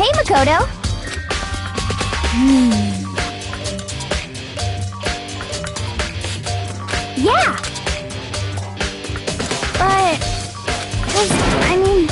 Okay, Makoto. Yeah. But, I mean...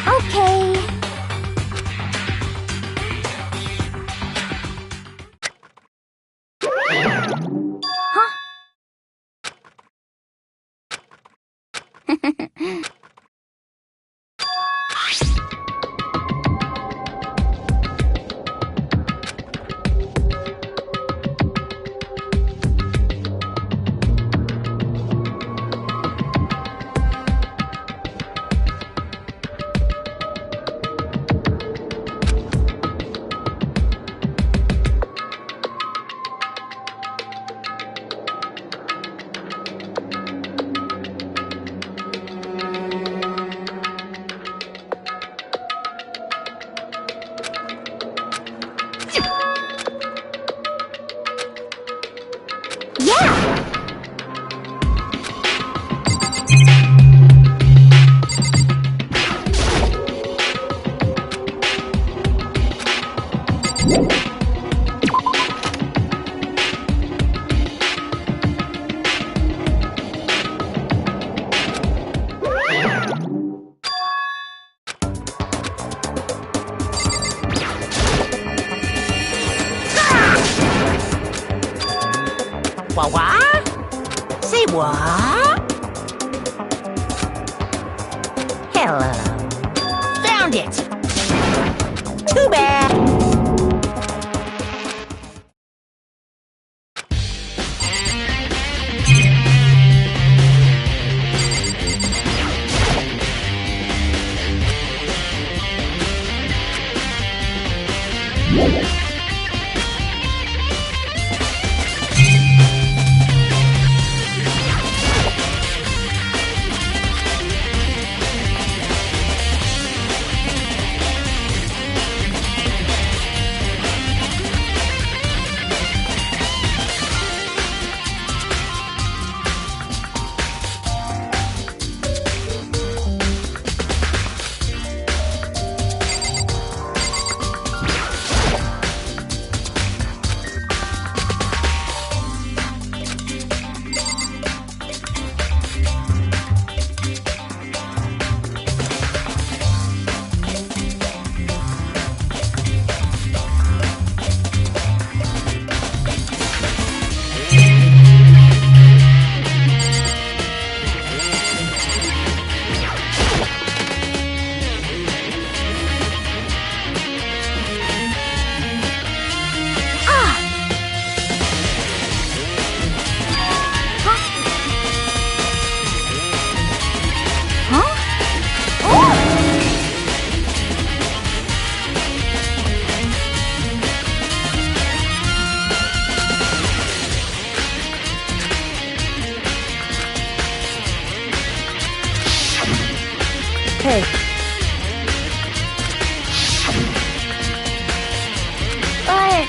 Okay. Huh? What? Say what? Hello. Found it! Too bad! Hey. But...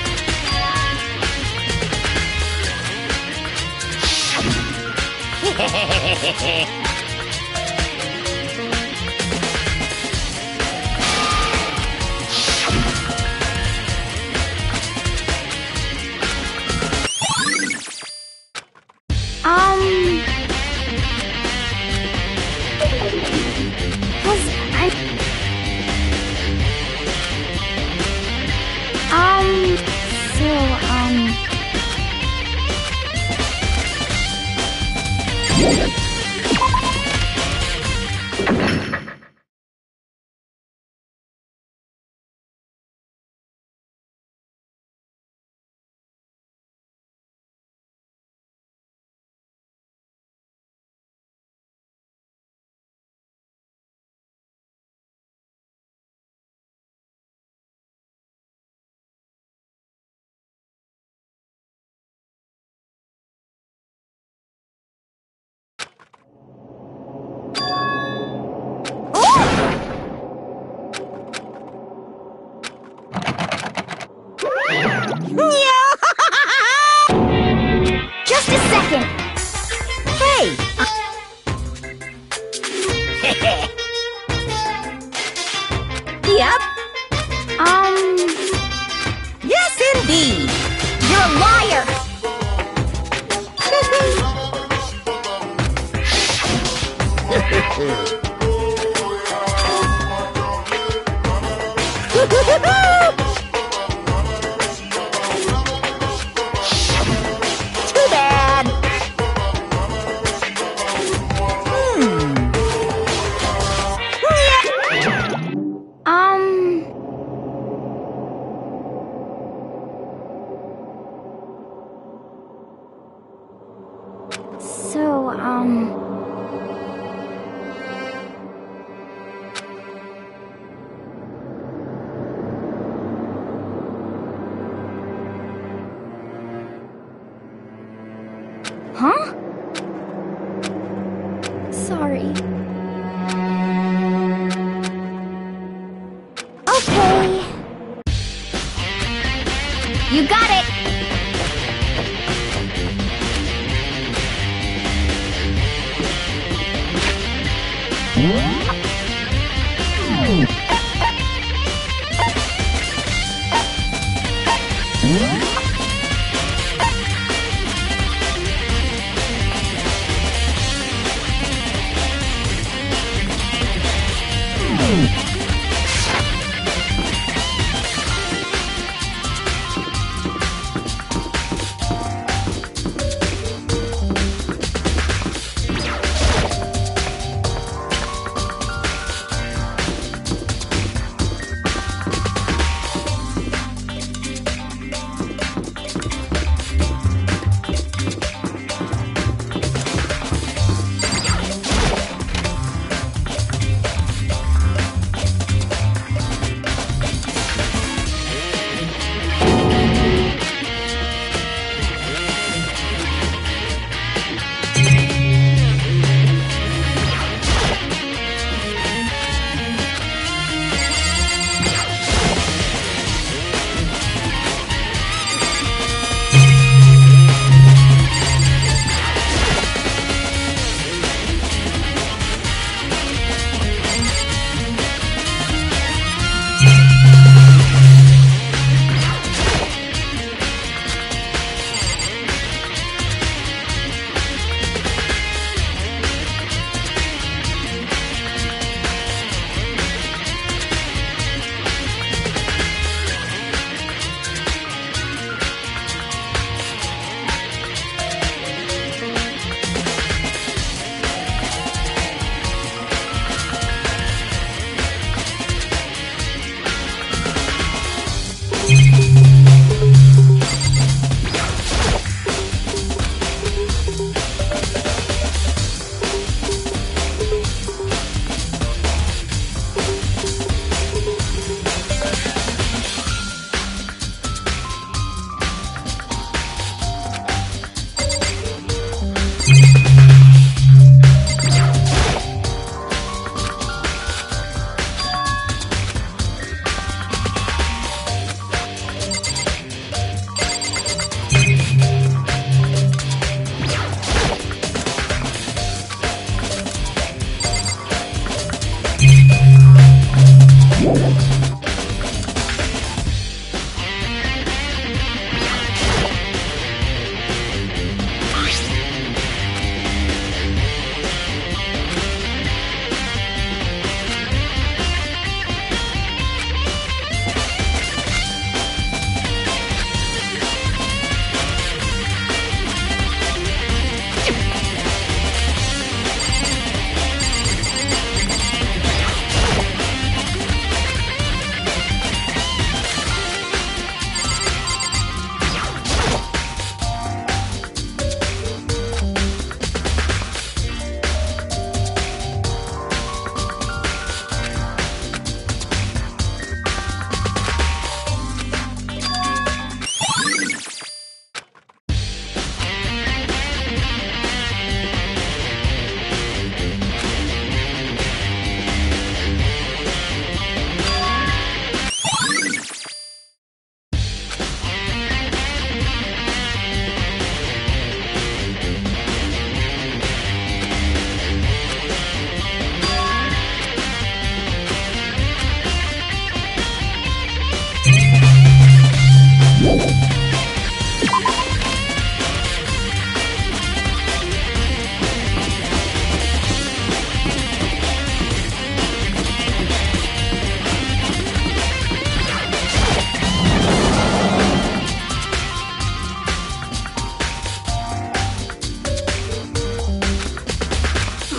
Too bad. So, huh? Sorry. Okay. You got it.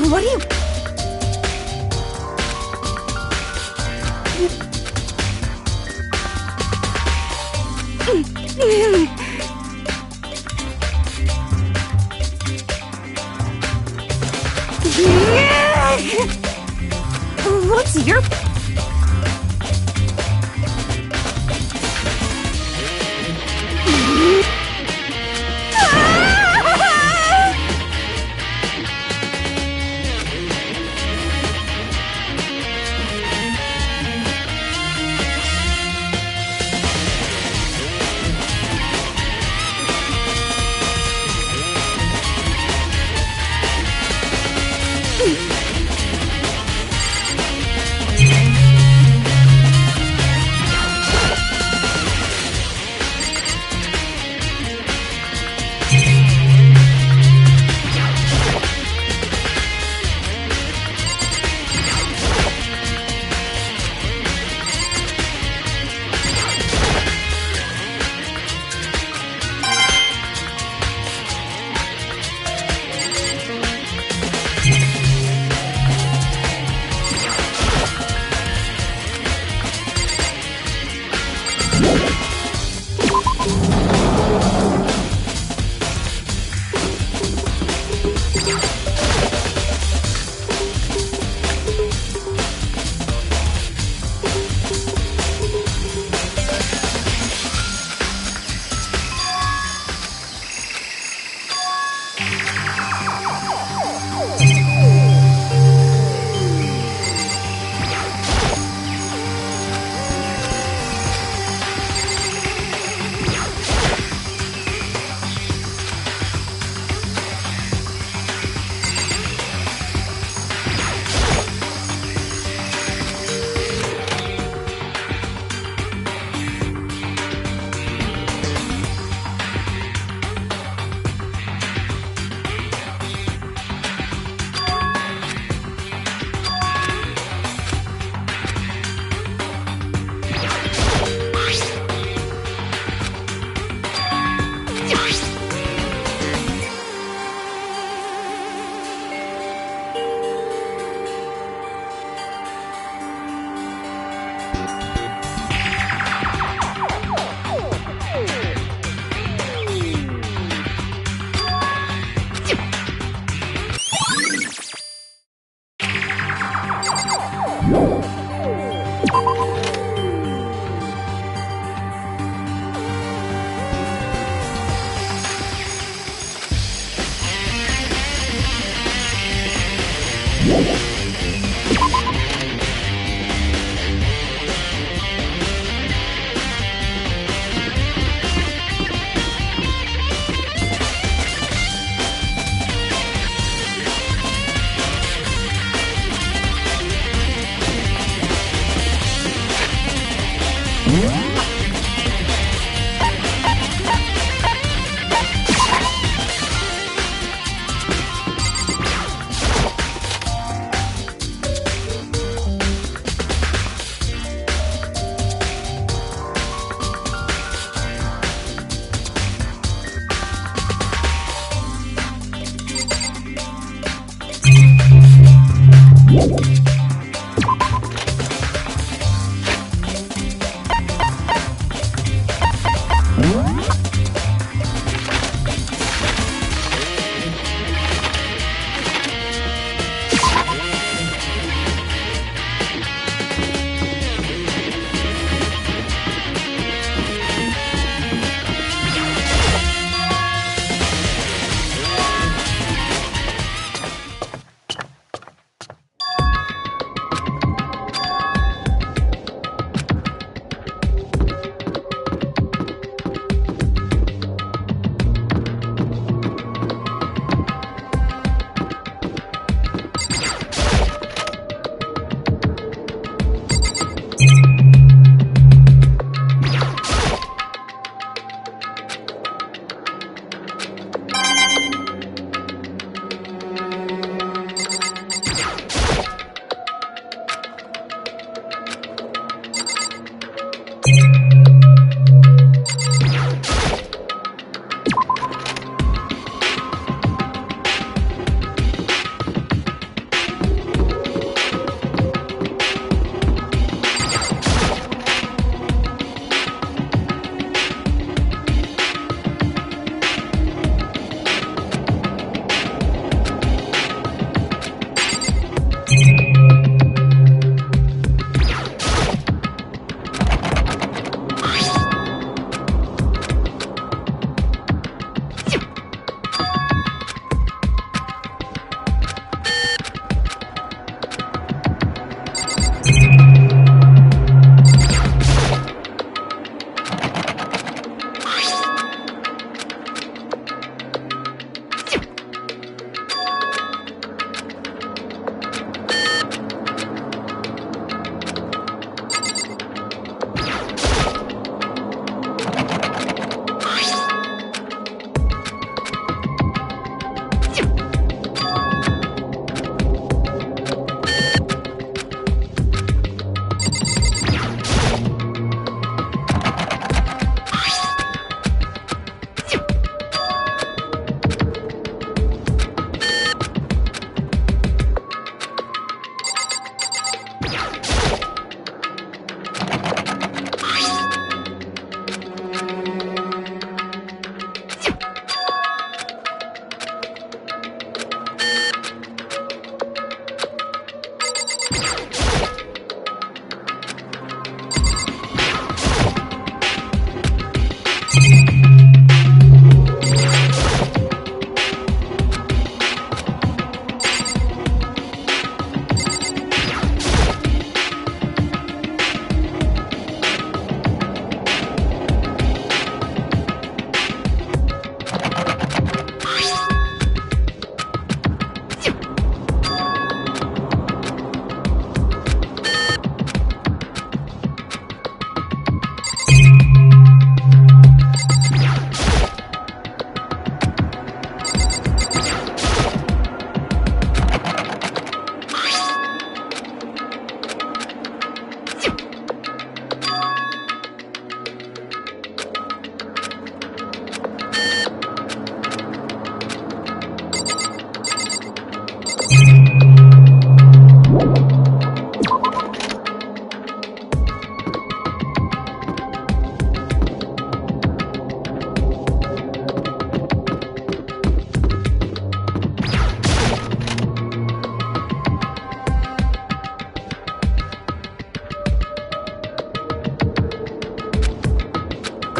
What do you... What's your...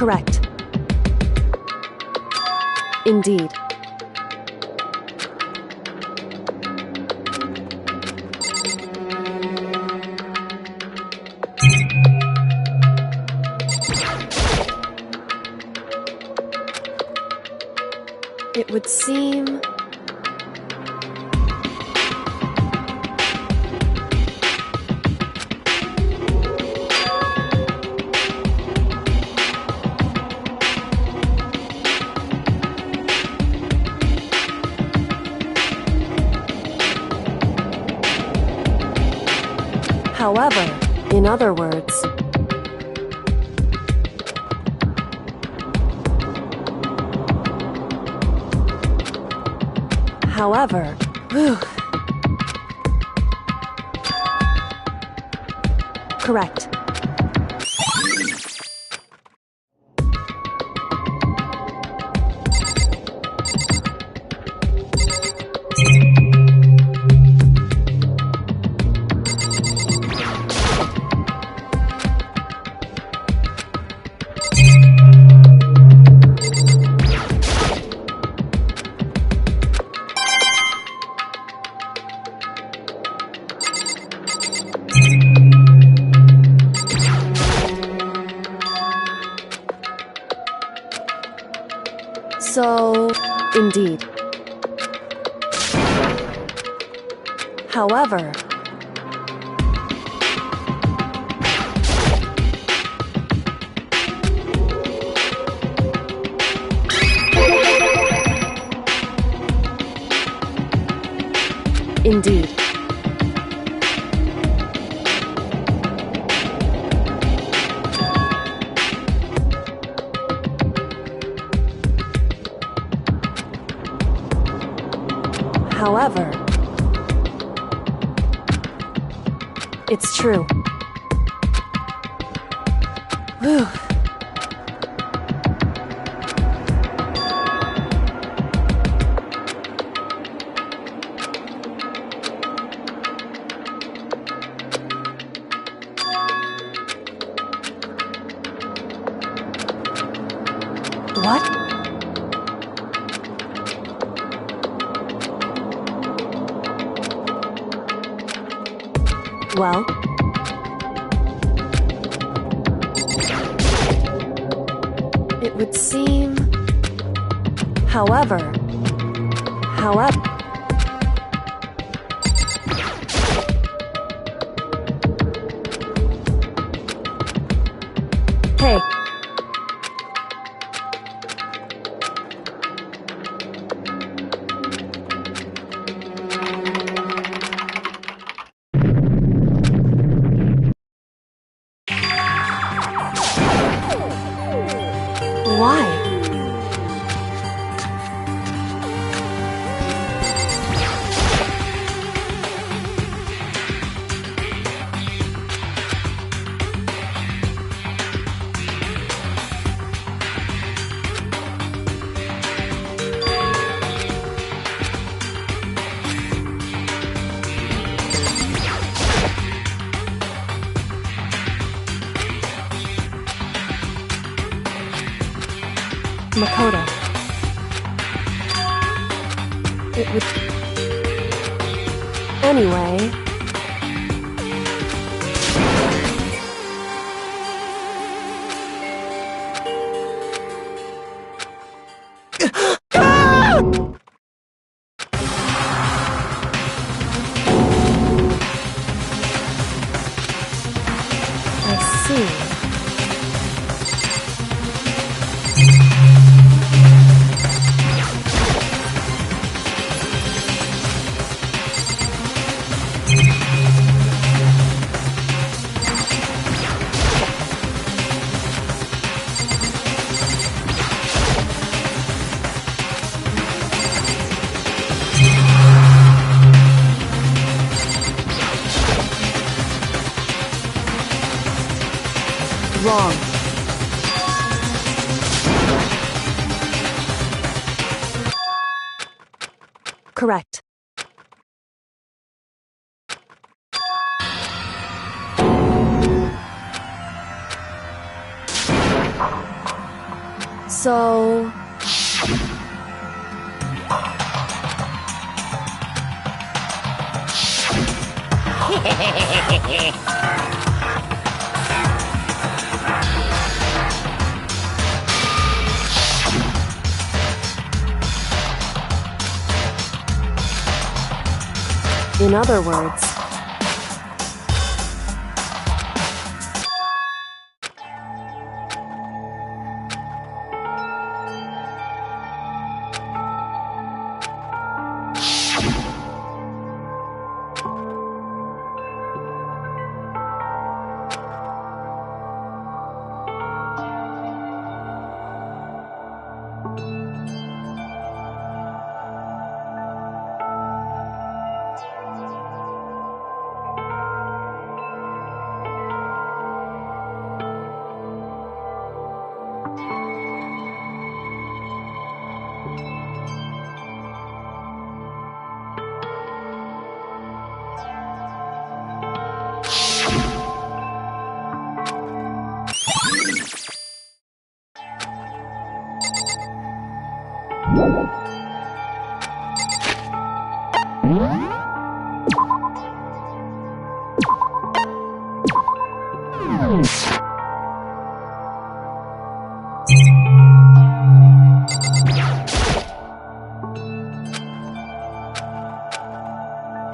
Correct. Indeed. It would seem... However, in other words... However, whew. Correct. So, indeed. However, indeed. However, it's true. Whew. What? Well, it would seem, however, hey. Why? Makoto. It would... Anyway... I see. Wrong. Correct. So... In other words...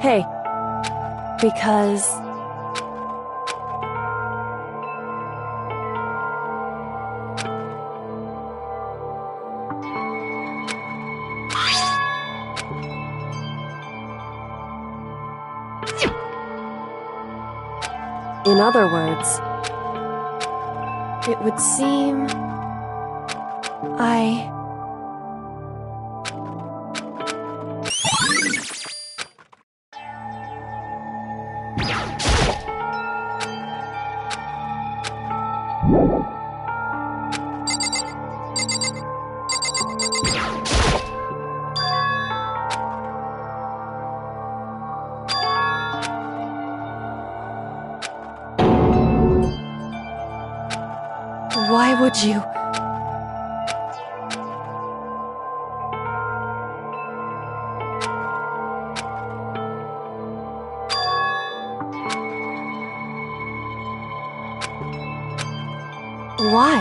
Hey, because... In other words, it would seem I... Why would you? Why?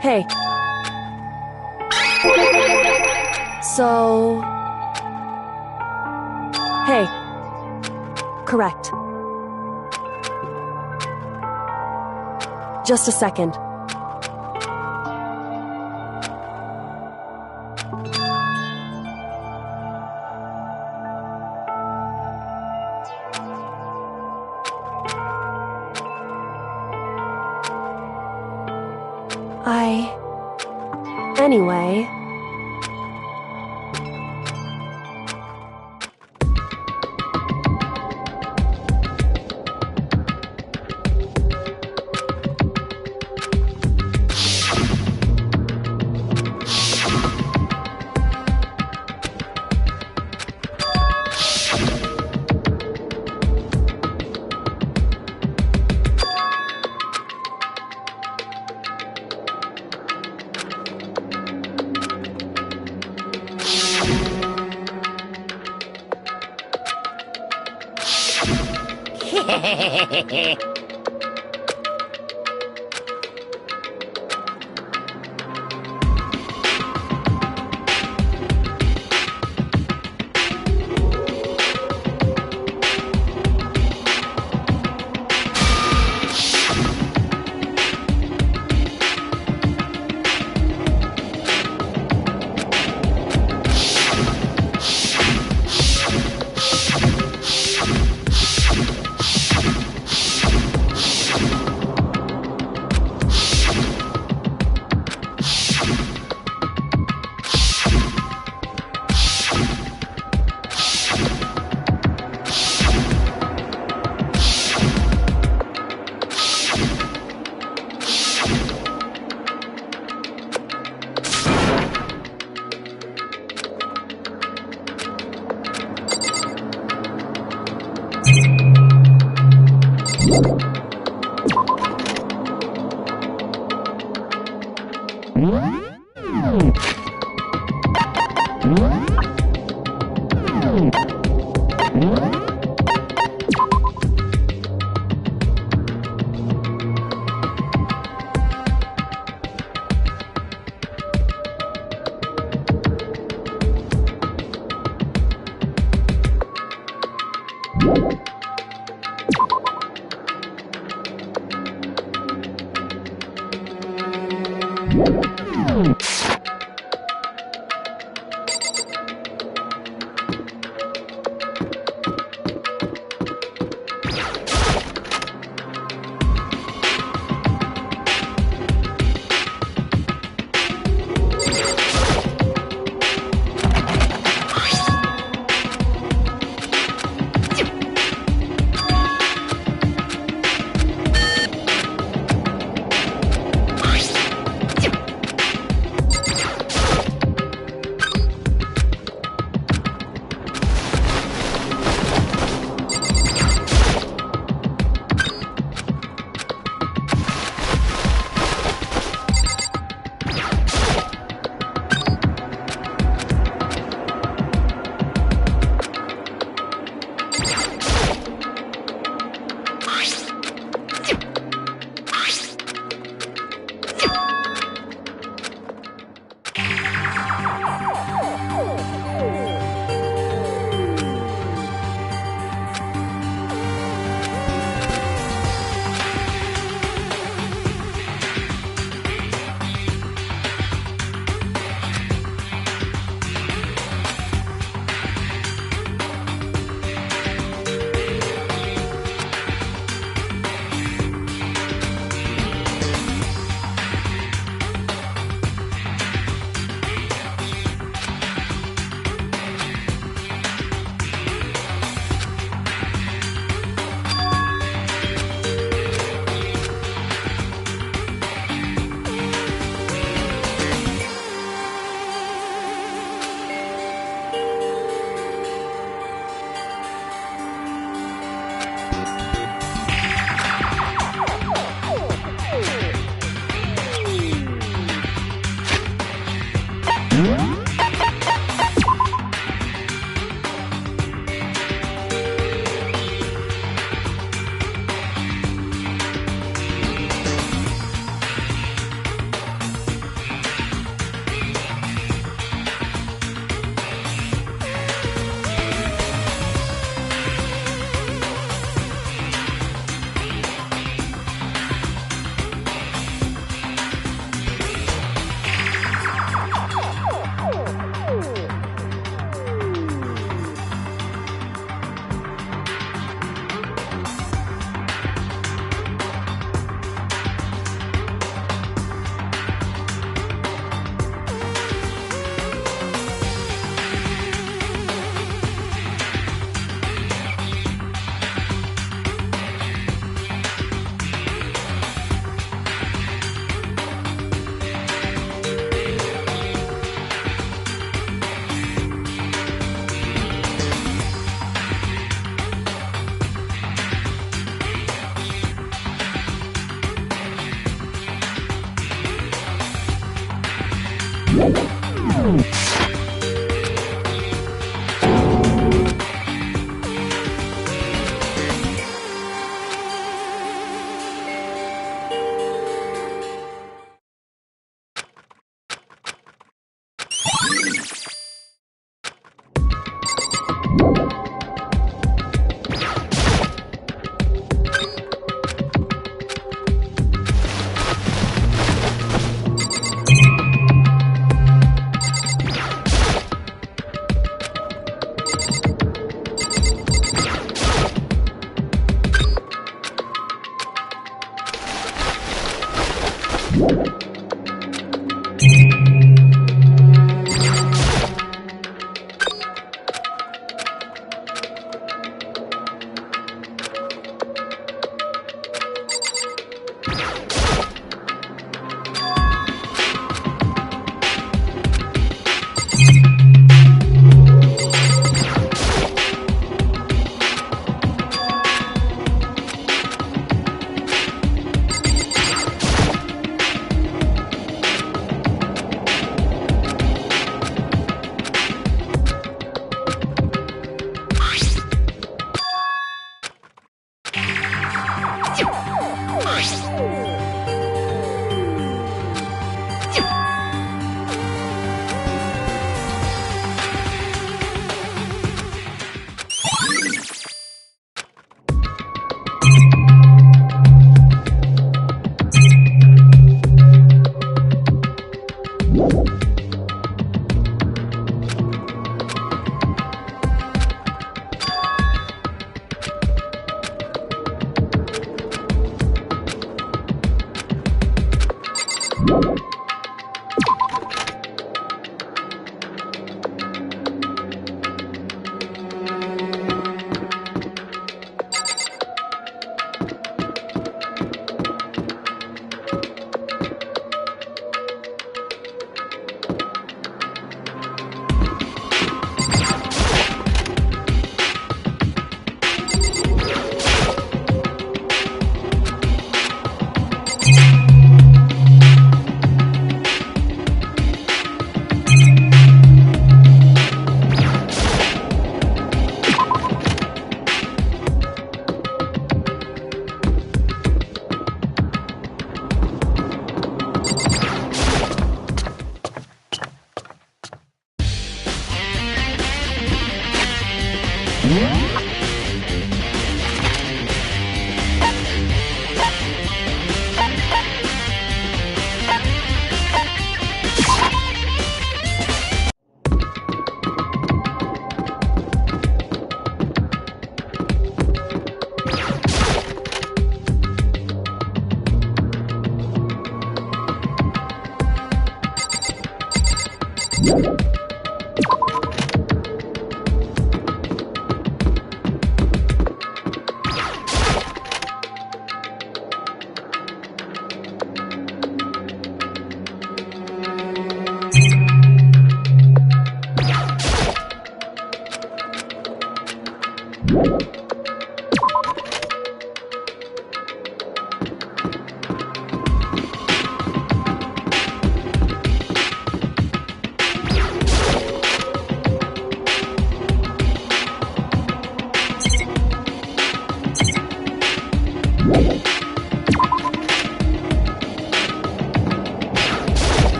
Hey. So... Hey. Correct. Just a second. Anyway...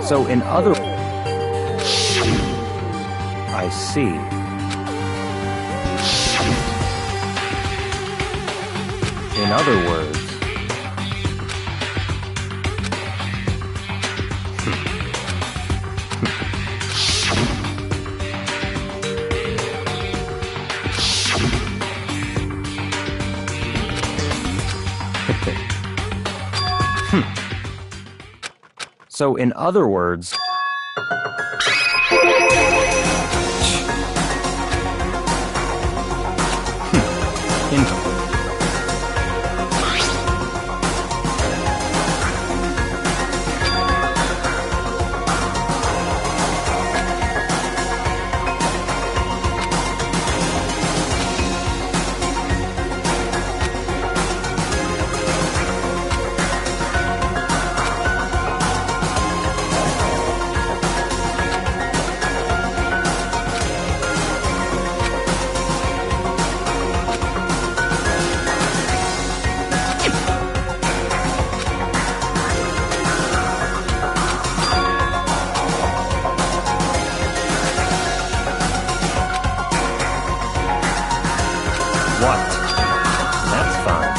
So in other... I see. In other words... So in other words... What? That's fine.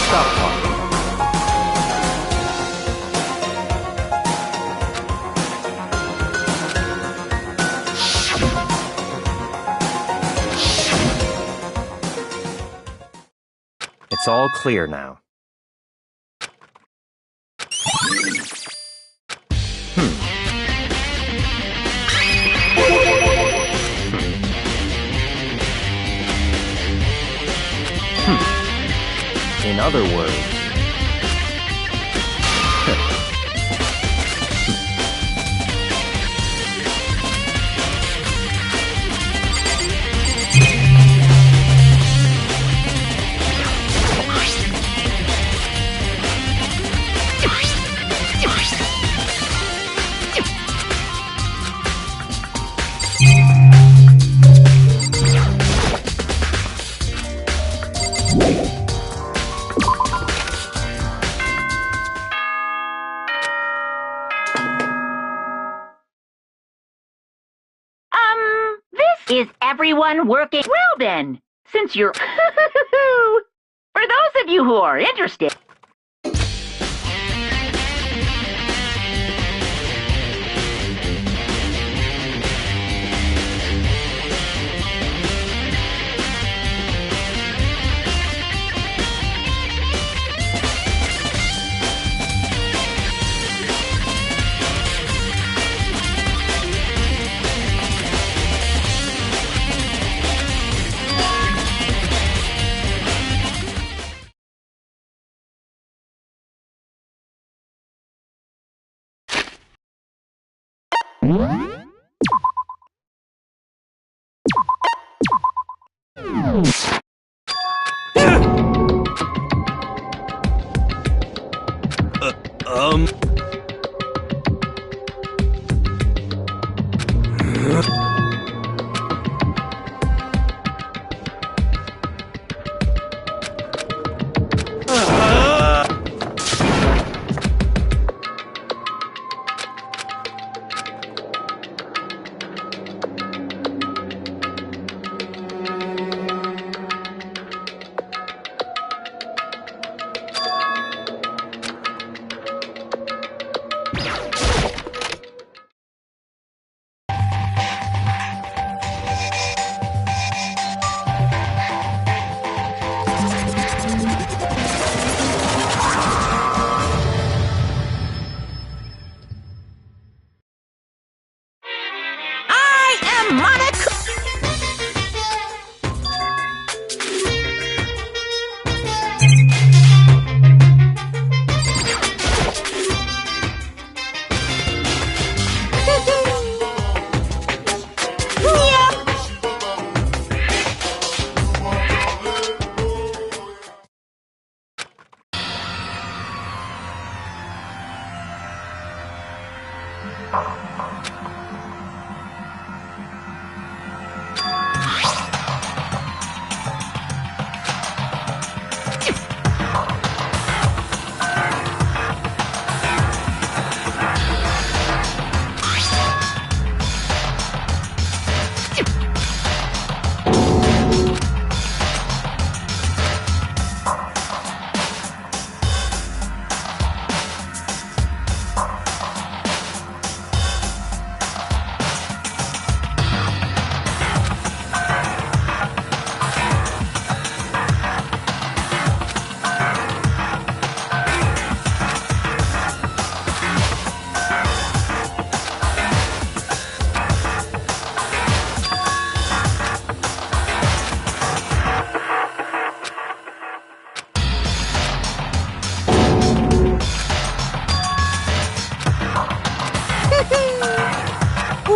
Stop talking. It's all clear now. In other words, Is everyone working? Well then, since you're... For those of you who are interested...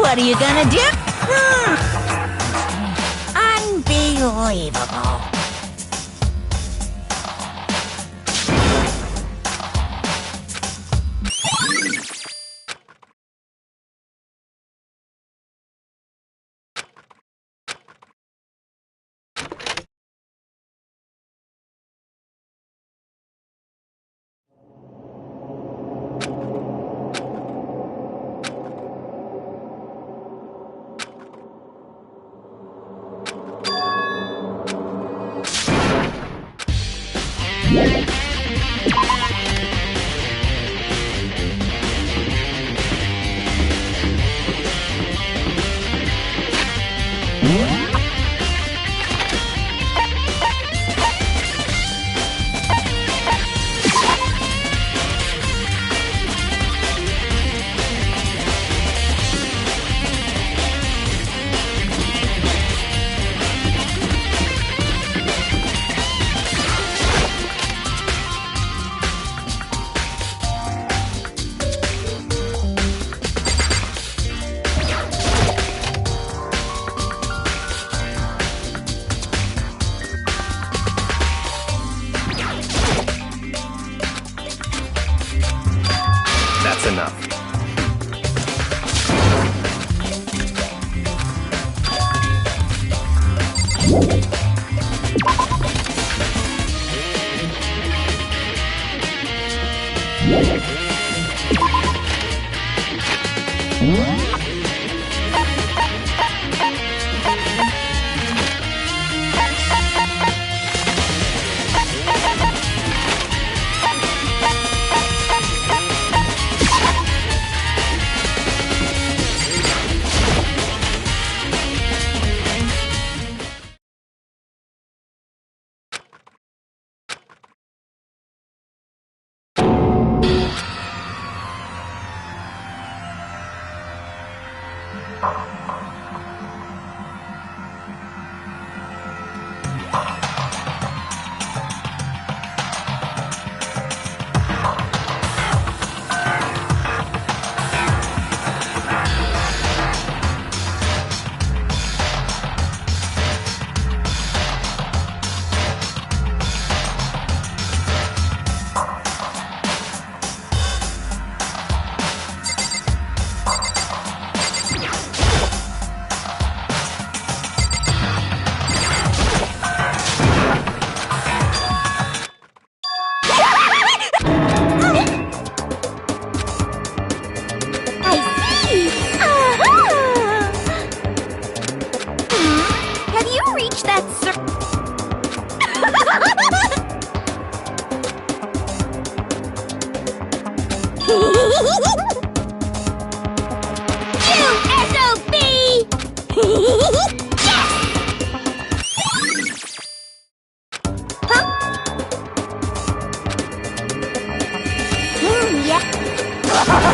What are you gonna do? Unbelievable.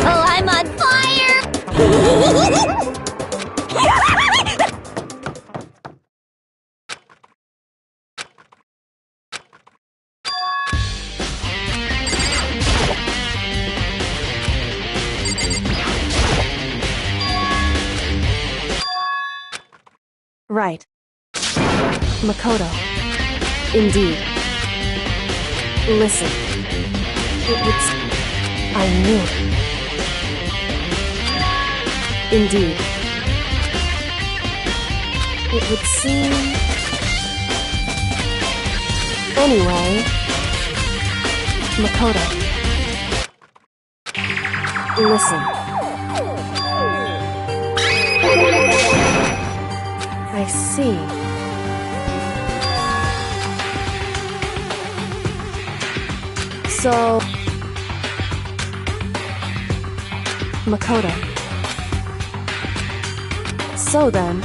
Oh, I'm on fire! Right. Makoto. Indeed. Listen. It would... I knew it. Indeed. It would seem... Anyway... Makoto. Listen. I see. So... Makoto. So then...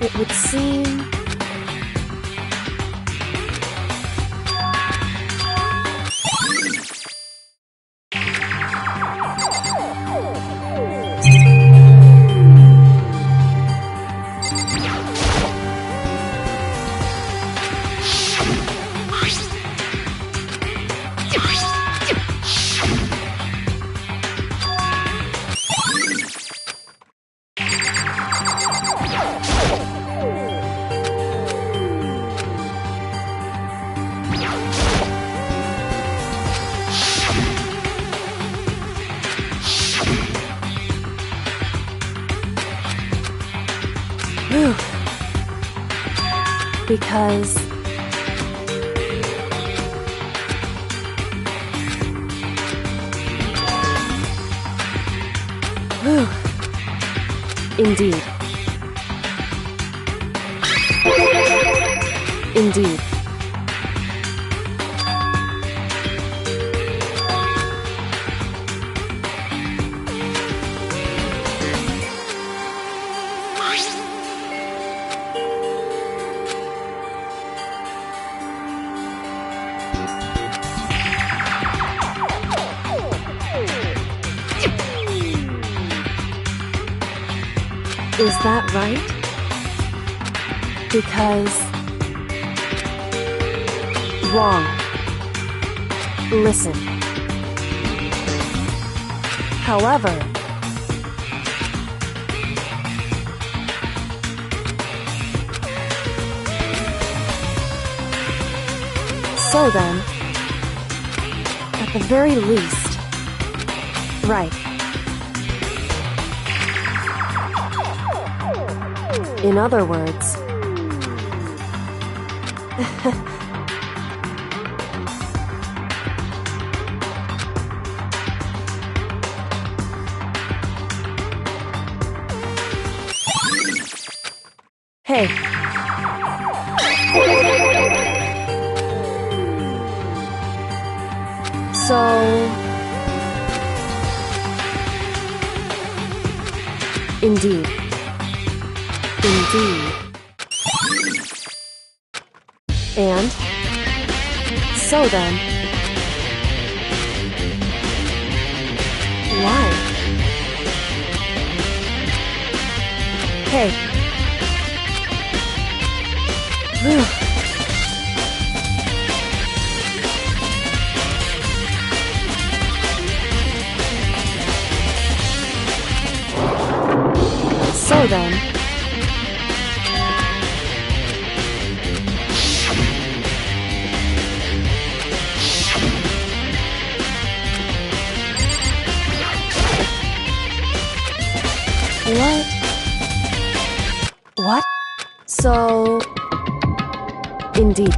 It would seem... Because... Whew. Indeed. Indeed. Is that right? Because... Wrong. Listen. However... So then... At the very least... Right. In other words... Hey. So... Indeed. Indeed. And... So then... Why? Hey. So then. What? What? So... Indeed.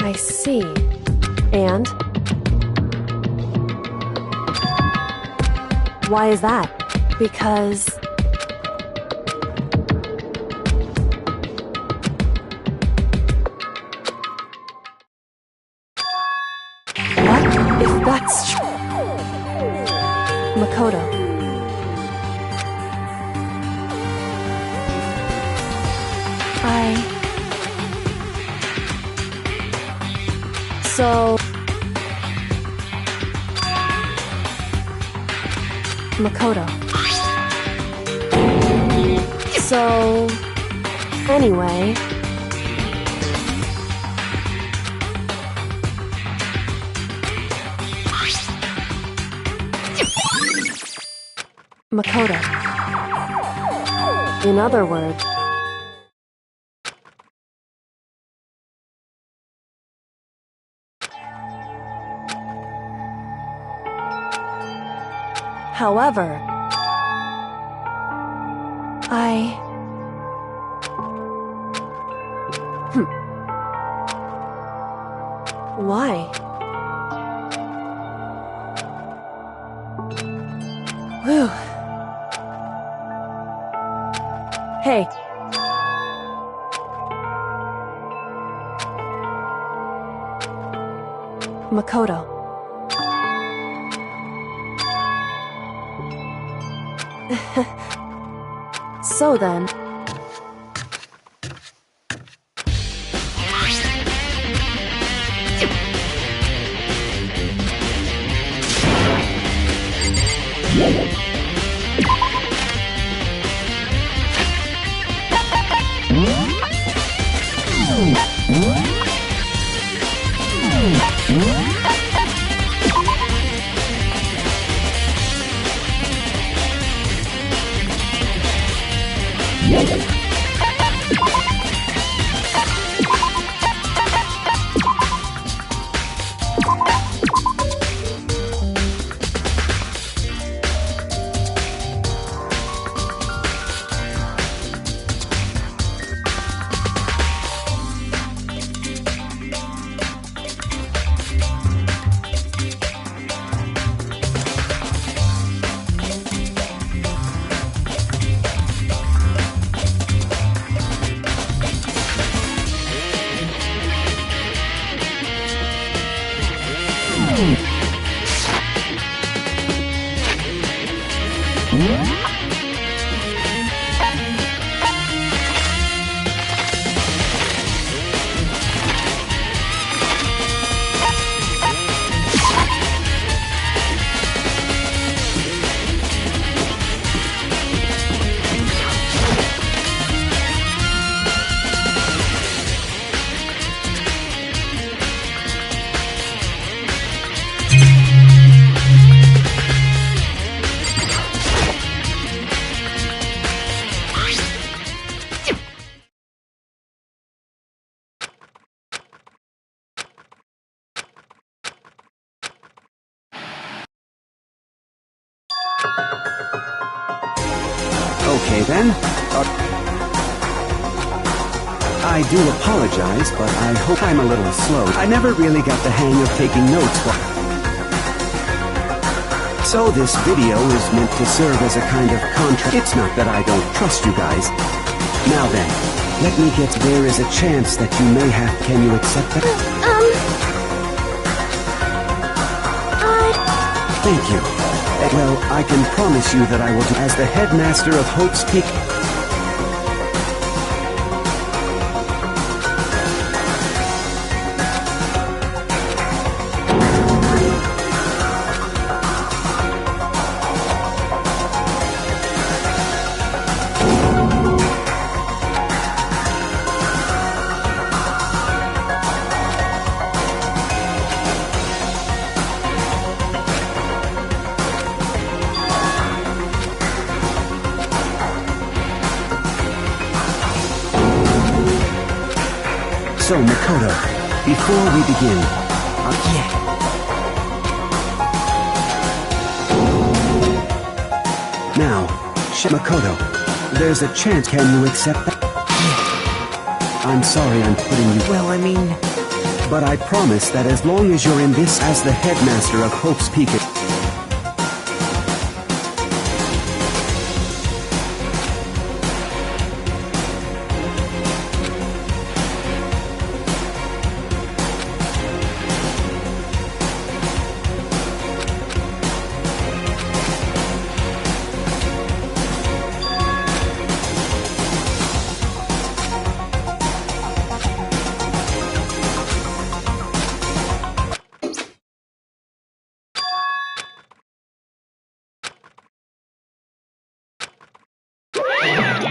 I see. And? Why is that? Because... What? If that's true... Makoto. So... Makoto. So... Anyway... Makoto. In other words... However... Why? Whew. Hey. Makoto. So then... Okay then. I do apologize, but I hope I'm a little slow. I never really got the hang of taking notes. So this video is meant to serve as a kind of contrast. It's not that I don't trust you guys. Now then, let me get. There is a chance that you may have. Can you accept that? Thank you. Well, I can promise you that I will do as the headmaster of Hope's Peak. So, Makoto, before we begin, now, Makoto, there's a chance. Can you accept that? I'm sorry I'm putting you... Well, I mean... But I promise that as long as you're in this as the headmaster of Hope's Peak...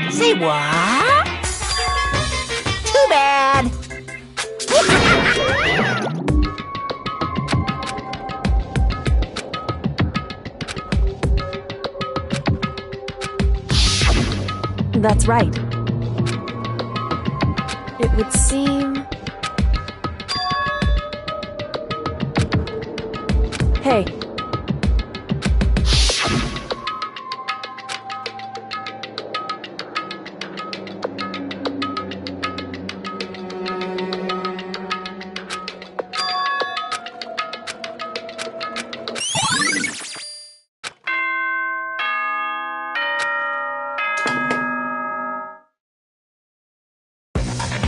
Say what? Too bad. That's right. It would seem... Hey.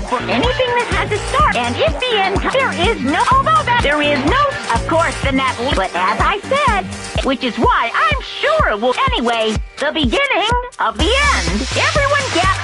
For anything that has a start, and if the end, there is no, although that there is no, of course, then that, but as I said, which is why I'm sure it will, anyway, the beginning of the end. Everyone get,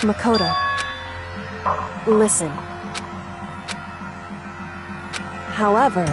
Makoto, listen. However,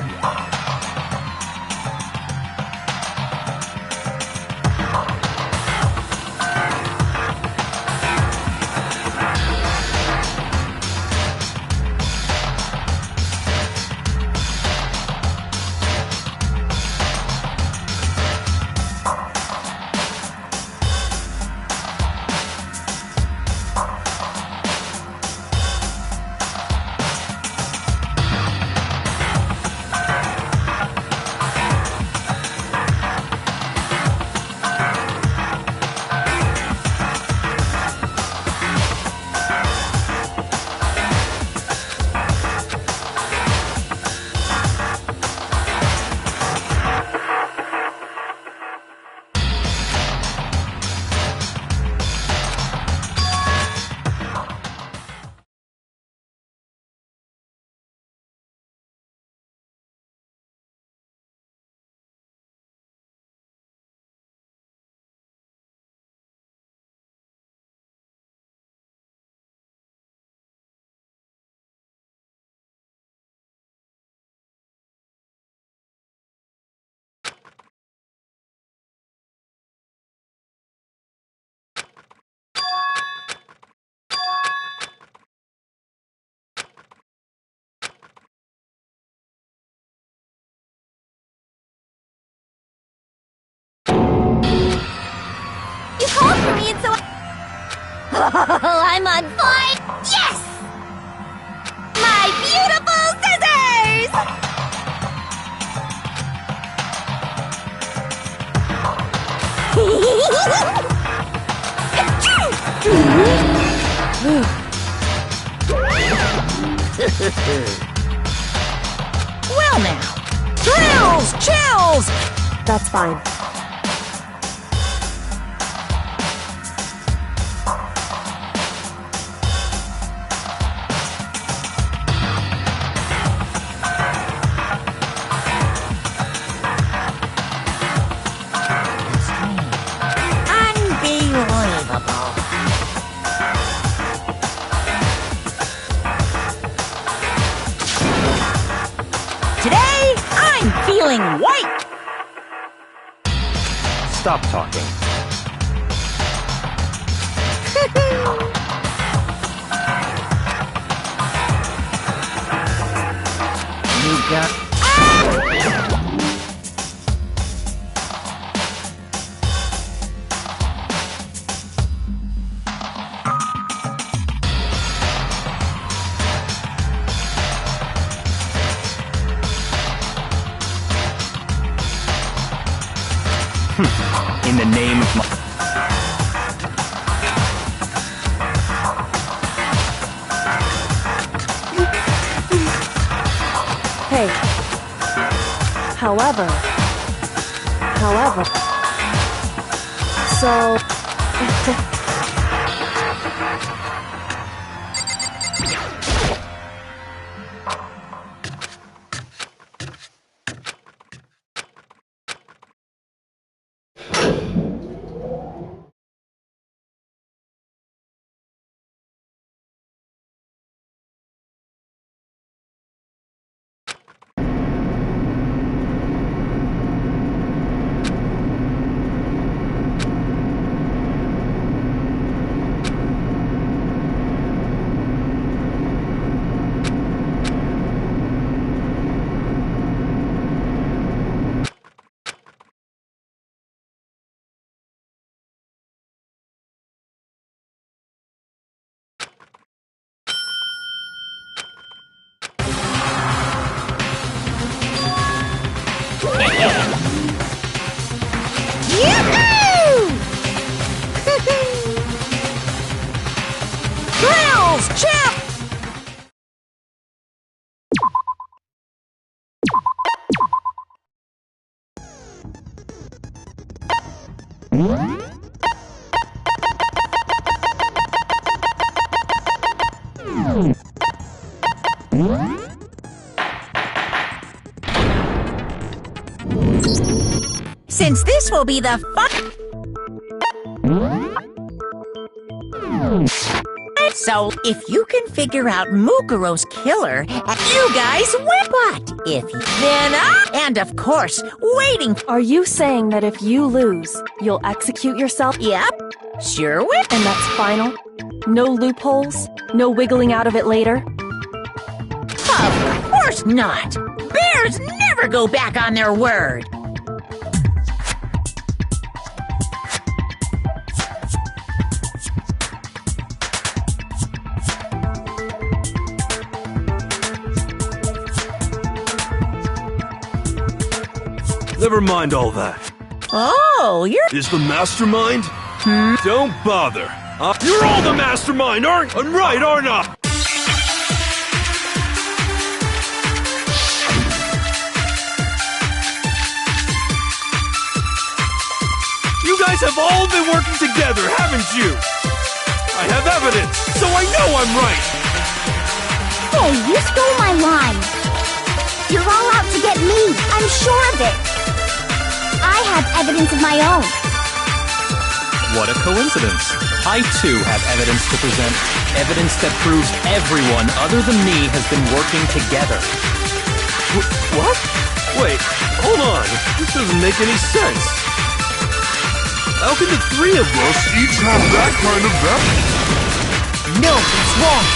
You called for me and so I'm on fire! Yes! My beautiful scissors! Well now. Thrills! Chills! that's fine. Unbelievable. Today, I'm feeling white. Stop talking. You got... In the name of my... Hey. However. So... Thrills! Chills! Since this will be the fun... So, if you can figure out Mukuro's killer, you guys win. But if then and of course, waiting. Are you saying that if you lose, you'll execute yourself? Yep, sure will. And that's final? No loopholes? No wiggling out of it later? Of course not. Bears never go back on their word. Never mind all that. Oh, you're... Is the mastermind? Don't bother. You're all the mastermind, aren't you? I'm right, aren't I? You guys have all been working together, haven't you? I have evidence, so I know I'm right. Hey, you stole my line. You're all out to get me. I'm sure of it. I have evidence of my own. What a coincidence. I too have evidence to present. Evidence that proves everyone other than me has been working together. What? Wait, hold on. This doesn't make any sense. How can the three of us each have that kind of evidence? No, it's wrong.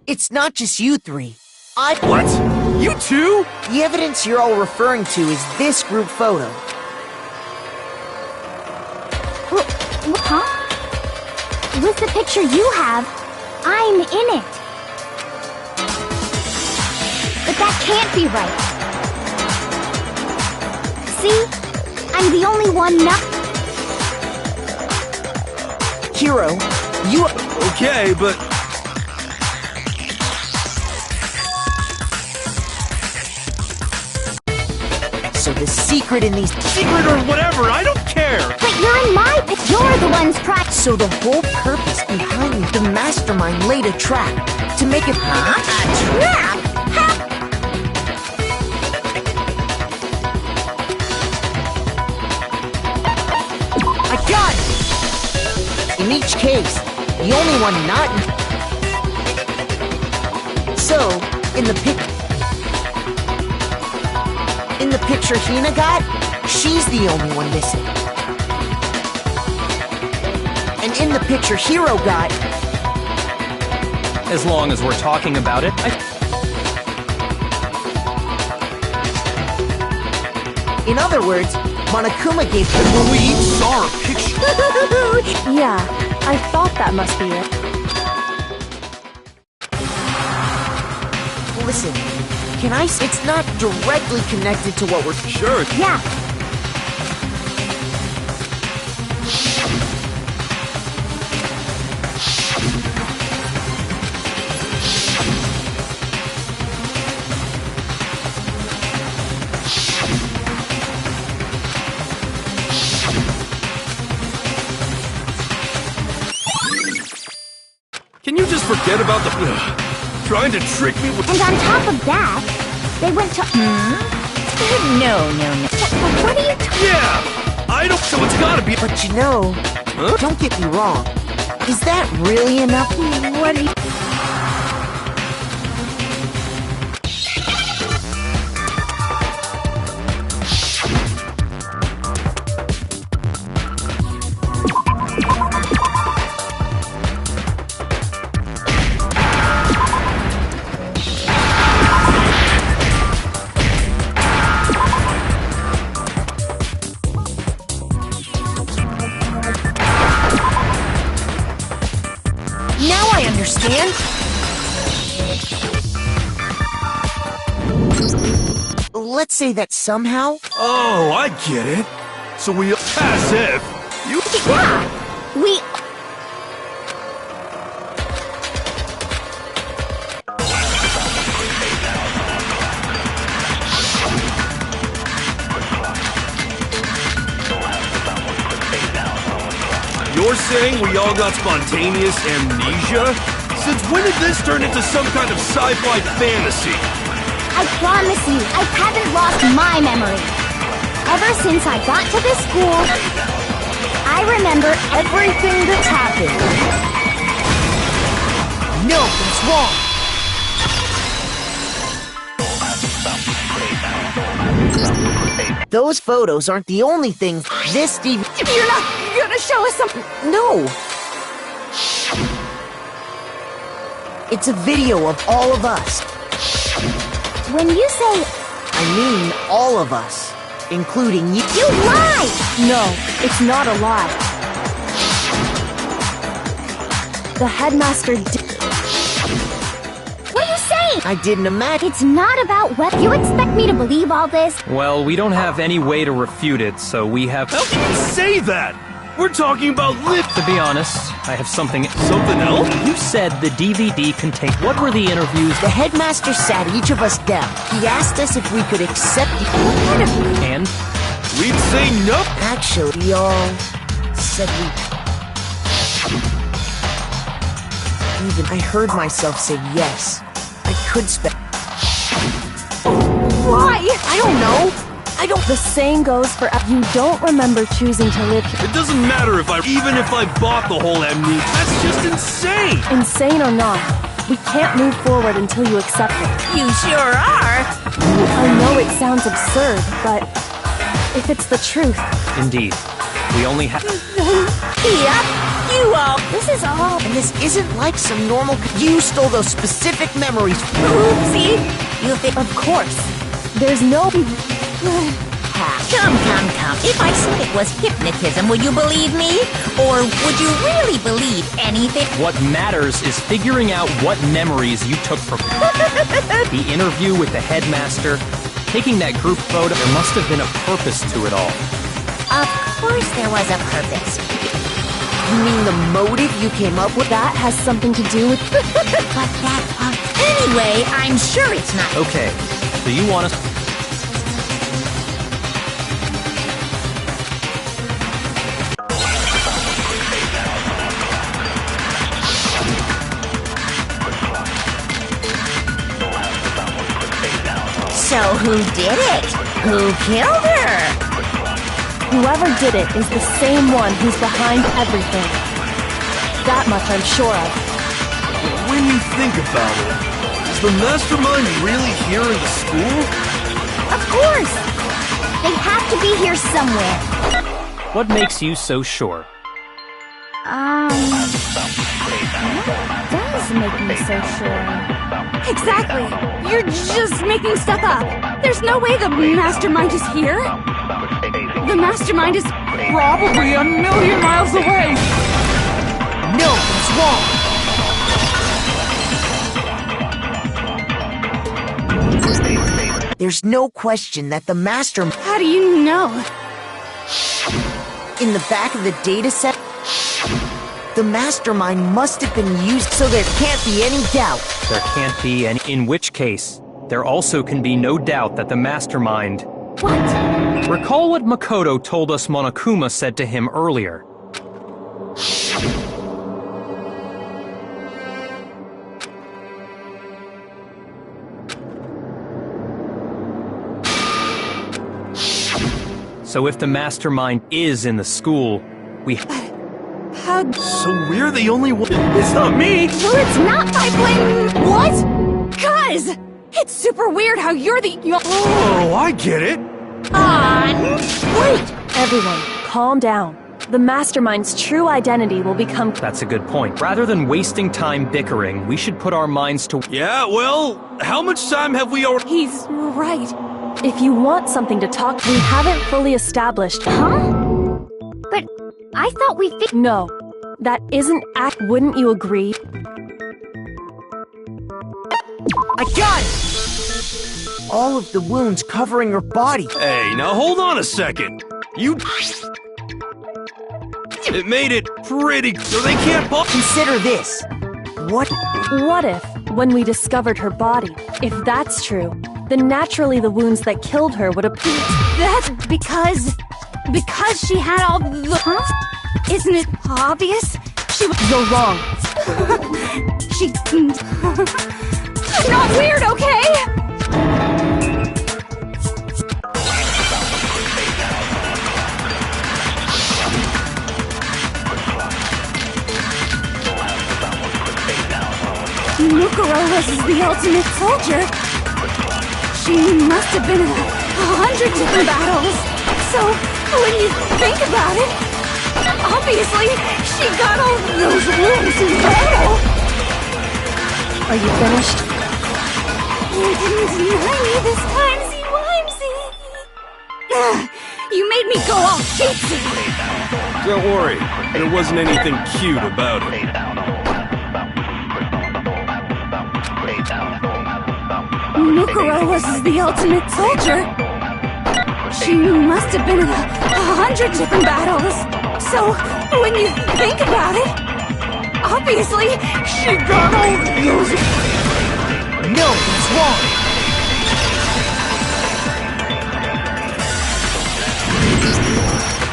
It's not just you three. What? You too? The evidence you're all referring to is this group photo. Huh? With the picture you have, I'm in it. But that can't be right. See? I'm the only one not... Hero, you... Okay, but... So the secret in these... Secret or whatever, I don't care! But you're in my pic. You're the ones So the whole purpose behind the mastermind laid a trap to make it... A trap? I got it! In each case, the only one not... So, in the picture Hina got, she's the only one missing. And in the picture Hero got... As long as we're talking about it, In other words, Monokuma gave... We each saw her picture. Yeah, I thought that must be it. Listen, can I... It's not directly connected to what we're... Sure. Yeah. Can you just forget about the... trying to trick me with... And on top of that, they went to... No. What are you Yeah! I don't... So it's gotta be... But you know, don't get me wrong. Is that really enough? What are you... Now I understand. Let's say that somehow... Oh, I get it. So we... As if... You... Yeah! We... You're saying we all got spontaneous amnesia? Since when did this turn into some kind of sci-fi fantasy? I promise you, I haven't lost my memory. Ever since I got to this school, I remember everything that's happened. No, that's wrong. Those photos aren't the only things this DVD... You're not gonna show us something? No! It's a video of all of us. When you say... I mean all of us, including you. You lied! No, it's not a lie. The headmaster What are you saying? I didn't imagine... It's not about what... You expect me to believe all this? Well, we don't have any way to refute it, so we have... How can you say that? We're talking about To be honest, I have something else? You said the DVD contained... What were the interviews? The headmaster sat each of us down. He asked us if we could accept the... And? We'd say no. Actually, we all said we... Even I heard myself say yes. I could spend... Why? I don't know. The saying goes for you don't remember choosing to live here. It doesn't matter even if I bought the whole amnesia. That's just insane. Insane or not, we can't move forward until you accept it. You sure are. I know it sounds absurd, but if it's the truth... Indeed. We only have... Yep, you all. This is all... And this isn't like some normal... You stole those specific memories. Oopsie. You think... Of course. There's no... Come. If I said it was hypnotism, would you believe me? Or would you really believe anything? What matters is figuring out what memories you took from the interview with the headmaster, taking that group photo. There must have been a purpose to it all. Of course there was a purpose. You mean the motive you came up with? That has something to do with... But that part... Anyway, I'm sure it's not... Okay, so you want us... So who did it? Who killed her? Whoever did it is the same one who's behind everything. That much I'm sure of. When you think about it, is the mastermind really here in the school? Of course! They have to be here somewhere. What makes you so sure? What does make me so sure? Exactly! You're just making stuff up! There's no way the mastermind is here! The mastermind is probably a million miles away! No, it's wrong! There's no question that the mastermind... How do you know? In the back of the dataset, the mastermind must have been used, so there can't be any doubt. There can't be any... In which case, there also can be no doubt that the mastermind... What? Recall what Makoto told us Monokuma said to him earlier. So if the mastermind is in the school, we... So we're the only one... It's not me! Well, it's not my blame! What? Guys! It's super weird how you're the... Oh, I get it! Wait! Everyone, calm down. The mastermind's true identity will become... That's a good point. Rather than wasting time bickering, we should put our minds to... Yeah, well, how much time have we already... He's right. If you want something to talk, we haven't fully established... Huh? But I thought we No, that isn't wouldn't you agree? I got it! All of the wounds covering her body. Hey, now hold on a second. You... It made it pretty... So they can't... Consider this. What if, when we discovered her body, if that's true, then naturally the wounds that killed her would appear... That's because she had all the... Huh? Isn't it obvious? You're wrong. I'm not weird, okay? was the ultimate soldier. She must have been in 100 different battles. So, when you think about it, obviously, she got all those wounds in battle. Are you finished? You didn't deny me this timesy wimesy. You made me go all cutesy. Don't worry, there wasn't anything cute about it. Mukuro was the ultimate soldier. She must have been in 100 different battles. So, when you think about it, obviously, she got all those... No, he's wrong.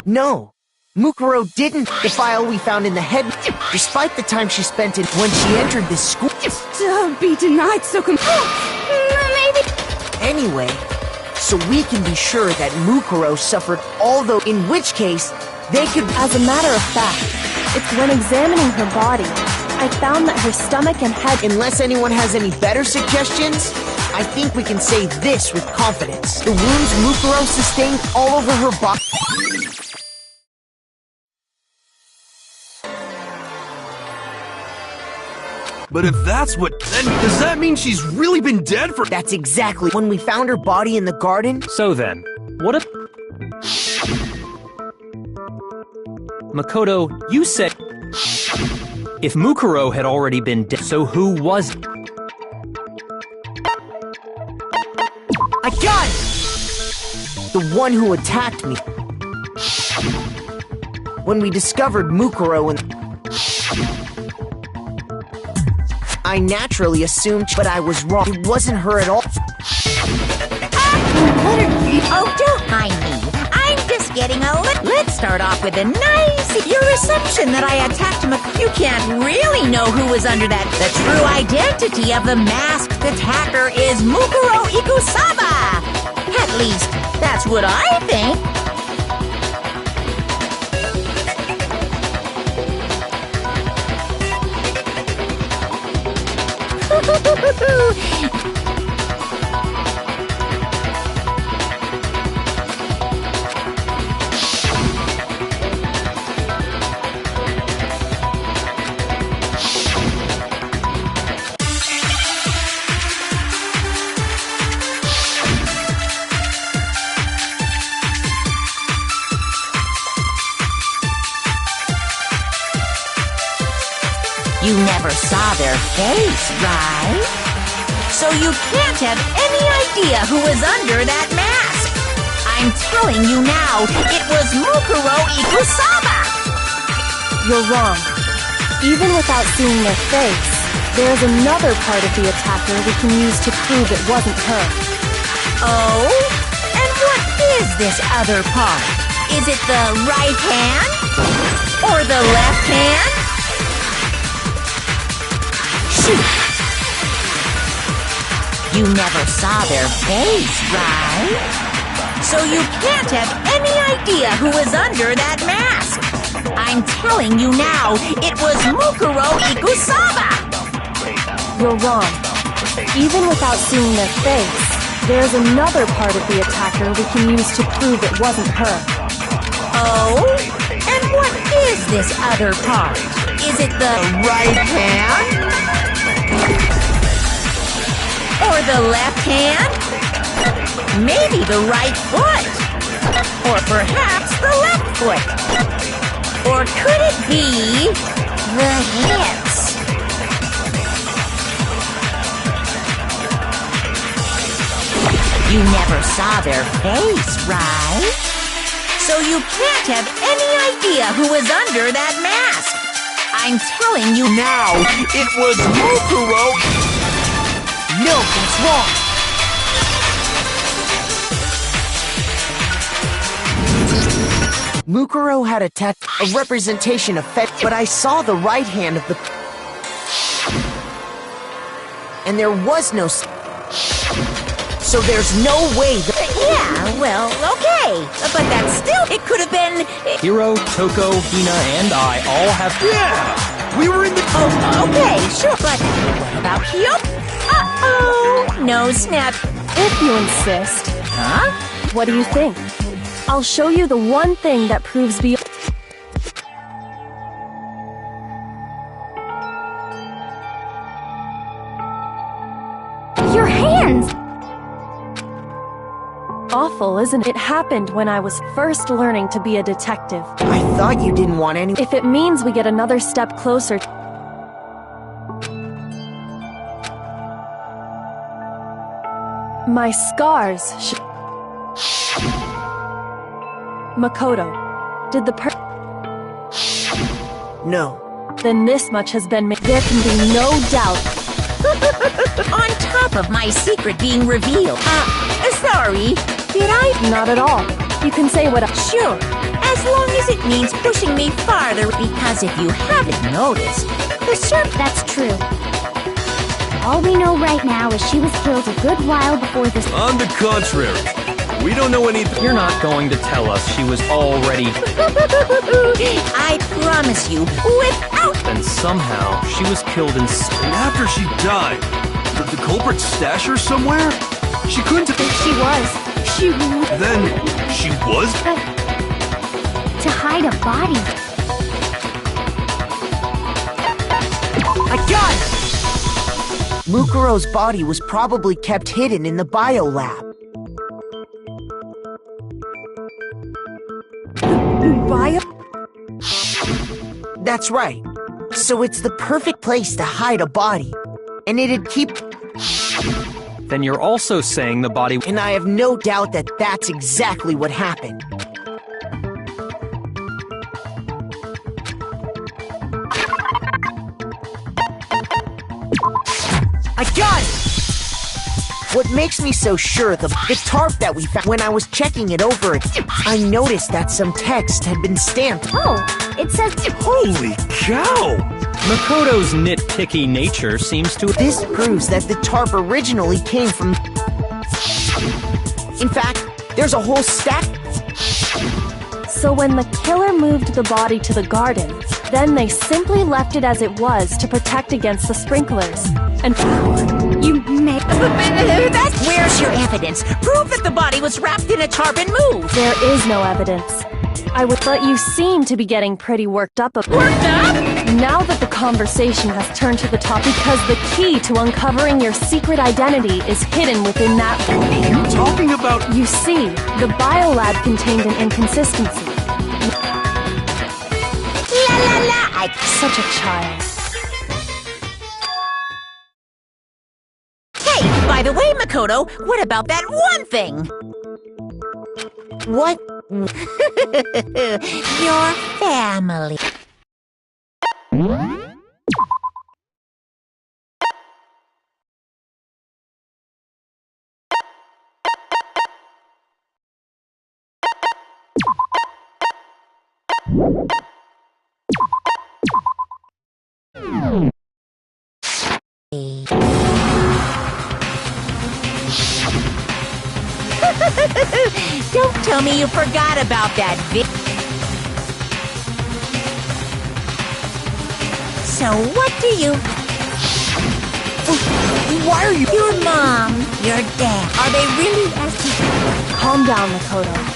No, Mukuro didn't. The file we found in the head, despite the time she spent in when she entered this school. Be denied so maybe... Anyway, so we can be sure that Mukuro suffered all those, in which case, they could... As a matter of fact, it's when examining her body, I found that her stomach and head... Unless anyone has any better suggestions, I think we can say this with confidence. The wounds Mukuro sustained all over her body... But if that's what, then does that mean she's really been dead for— That's exactly when we found her body in the garden. So then, what if... Makoto, you said... If Mukuro had already been dead, so who was... I got it! The one who attacked me. When we discovered Mukuro and... I naturally assumed, but I was wrong. It wasn't her at all. Oh, don't mind me. I'm just getting a little... Let's start off with a nice... Your assumption that I attacked You can't really know who was under that. The true identity of the masked attacker is Mukuro Ikusaba. At least, that's what I think. You never saw their face, right? So you can't have any idea who was under that mask. I'm telling you now, it was Mukuro Ikusaba! You're wrong. Even without seeing their face, there's another part of the attacker we can use to prove it wasn't her. Oh? And what is this other part? Is it the right hand? Or the left hand? You never saw their face, right? So you can't have any idea who was under that mask. I'm telling you now, it was Mukuro Ikusaba! You're wrong. Even without seeing their face, there's another part of the attacker we can use to prove it wasn't her. Oh? And what is this other part? Is it the right hand? Or the left hand? Maybe the right foot? Or perhaps the left foot? Or could it be the hips? You never saw their face, right? So you can't have any idea who was under that mask. I'm telling you now, It was Mukuro. No, that's wrong. Mukuro had attacked a representation of Fet, but I saw the right hand of the... And there was no... So there's no way that... yeah, well, okay. But that's still... It could have been... Hiro, Toko, Hina, and I all have... Yeah! We were in the... Oh, okay, sure. But what about Kyoto? Uh-oh! No snap. If you insist. Huh? What do you think? I'll show you the one thing that proves beyond. Your hands! Awful, isn't it? It happened when I was first learning to be a detective. I thought you didn't want any. If it means we get another step closer. My scars Makoto, did the No. Then this much has been made. There can be no doubt. On top of my secret being revealed. Sorry. Did I? Not at all. You can say what. Sure. As long as it means pushing me farther. Because if you haven't noticed, the serpent. That's true. All we know right now is she was killed a good while before this. On the contrary, we don't know anything. You're not going to tell us she was already... I promise you, without... And somehow, she was killed in... And after she died, did the culprit stash her somewhere? She couldn't have... She was. Then, she was... To hide a body. I got it! Mukuro's body was probably kept hidden in the biolab. Bio? That's right. So it's the perfect place to hide a body. And it'd keep... Then you're also saying the body... And I have no doubt that that's exactly what happened. I got it! What makes me so sure the tarp that we found when I was checking it over, I noticed that some text had been stamped. Oh, it says... Holy cow! Makoto's nitpicky nature seems to... This proves that the tarp originally came from... In fact, there's a whole stack... So when the killer moved the body to the garden, then they simply left it as it was to protect against the sprinklers. And You made... Where's your evidence? Prove that the body was wrapped in a tarp and moved. there is no evidence. But you seem to be getting pretty worked up. Worked up? Now that the conversation has turned to the topic, because the key to uncovering your secret identity is hidden within that... You talking about... You see, the biolab contained an inconsistency. La la la! Such a child. Hey, by the way, Makoto, what about that one thing? What? Your family. Don't tell me you forgot about that So what do you... Why are you... Your mom, your dad, are they really asking... Calm down, Makoto.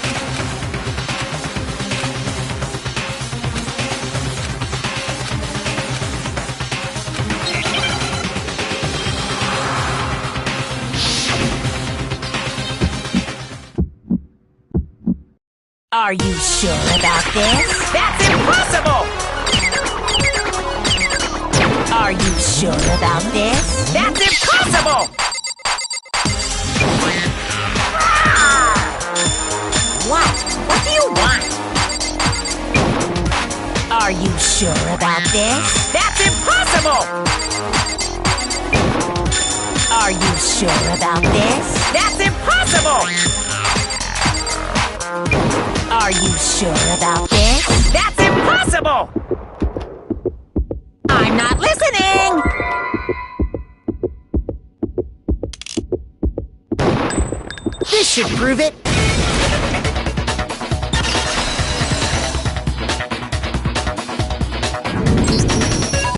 Are you sure about this? That's impossible! Are you sure about this? That's impossible! What? What do you want? Are you sure about this? That's impossible! Are you sure about this? That's impossible! Are you sure about this? That's impossible! I'm not listening! This should prove it.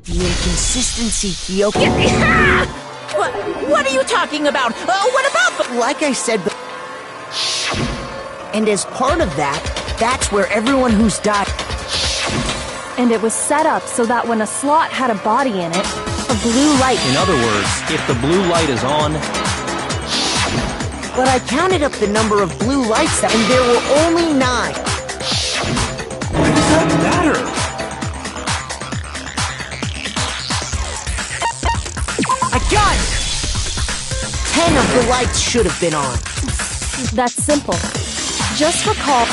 The inconsistency, Kyoko. What are you talking about? What about the... Like I said, and as part of that, that's where everyone who's died... And it was set up so that when a slot had a body in it, a blue light... In other words, if the blue light is on... But I counted up the number of blue lights and there were only 9. Why does that matter? I got it! 10 of the lights should have been on. That's simple. Just recall...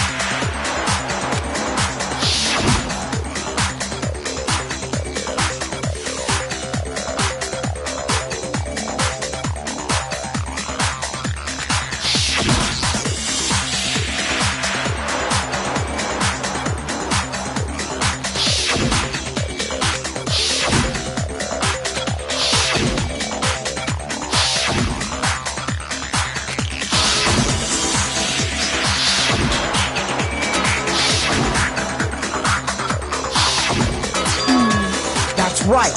Right.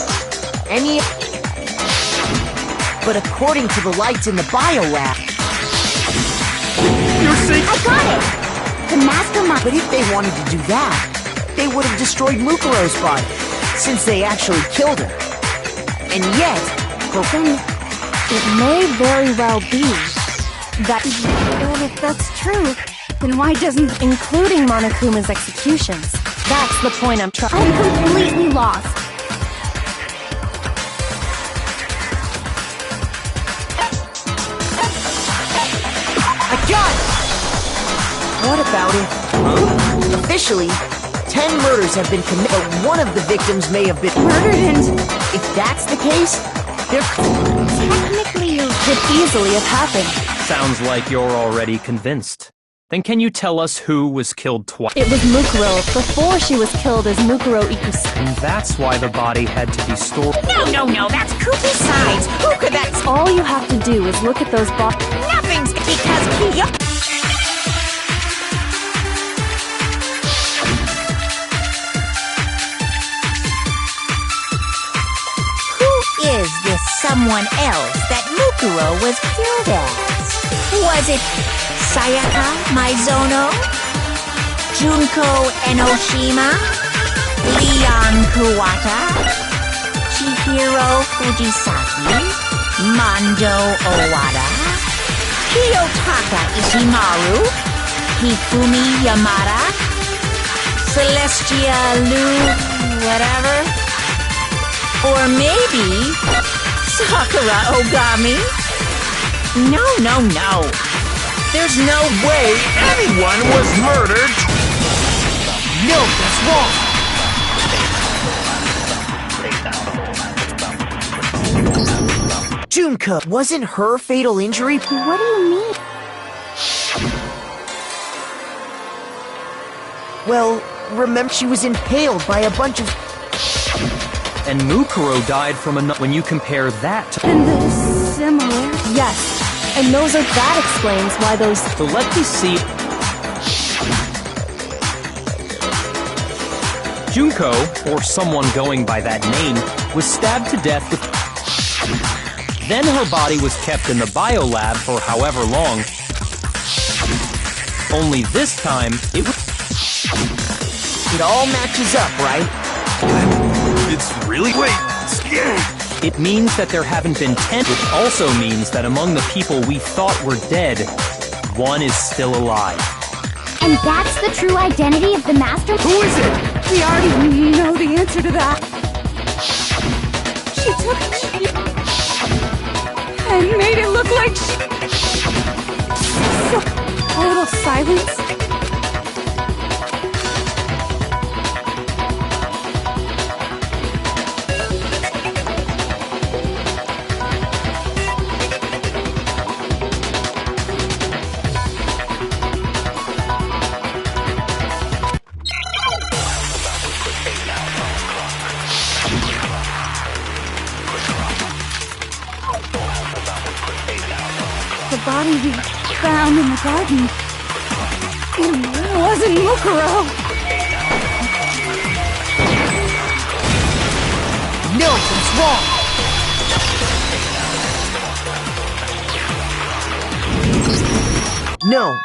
But according to the lights in the biolab... You're saying... I got it! The mastermind... But if they wanted to do that, they would have destroyed Mukuro's body, since they actually killed her. And yet... Then it may very well be that... Well, if that's true, then why doesn't... Including Monokuma's executions. That's the point I'm trying... I'm completely lost. What about it? Officially, 10 murders have been committed, but one of the victims may have been Murdered and... If that's the case, they're... Technically, It could easily have happened. Sounds like you're already convinced. Then can you tell us who was killed twice? It was Mukuro before she was killed as Mukuro Ikusu. And that's why the body had to be stored. No, that's Kuki Sides. Who could that... All you have to do is look at those bodies. Nothing's because Kiyo... Is this someone else that Mukuro was killed as? Was it Sayaka Maizono? Junko Enoshima? Leon Kuwata? Chihiro Fujisaki? Manjo Owada? Kiyotaka Ishimaru? Hifumi Yamada? Celestia Lu... whatever? Or maybe Sakura Ogami? No. There's no way anyone was murdered. No, that's wrong. Junko, wasn't her fatal injury... what do you mean? Well, remember she was impaled by a bunch of... And Mukuro died from a... When you compare that to... And they're similar. Yes, and that explains why those... So let me see... Junko, or someone going by that name, was stabbed to death with... Then her body was kept in the biolab for however long. Only this time, it was... It all matches up, right? It's really... Wait, scary. It means that there haven't been 10, which also means that among the people we thought were dead, one is still alive. And that's the true identity of the master? Who is it? We already know the answer to that. She took me and made it look like she... So, a little silence. The body we found in the garden. It wasn't Mukuro. No, it's wrong. No.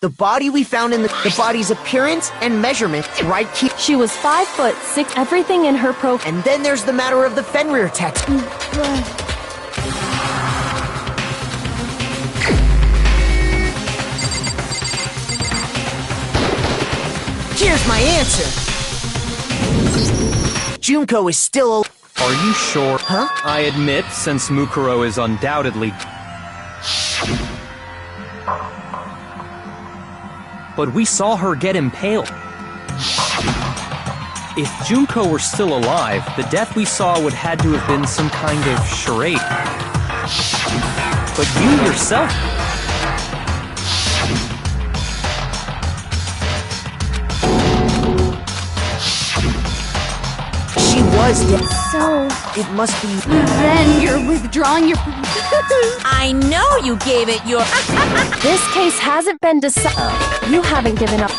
The body we found in the body's appearance and measurement right here. She was 5'6", everything in her profile. And then there's the matter of the Fenrir text. Here's my answer. Junko is still Are you sure? Huh? I admit, since Mukuro is undoubtedly... But we saw her get impaled. If Junko were still alive, the death we saw would had to have been some kind of charade. But you yourself... She was dead. So, It must be... then you're withdrawing your... I know you gave it your... This case hasn't been decided. You haven't given up.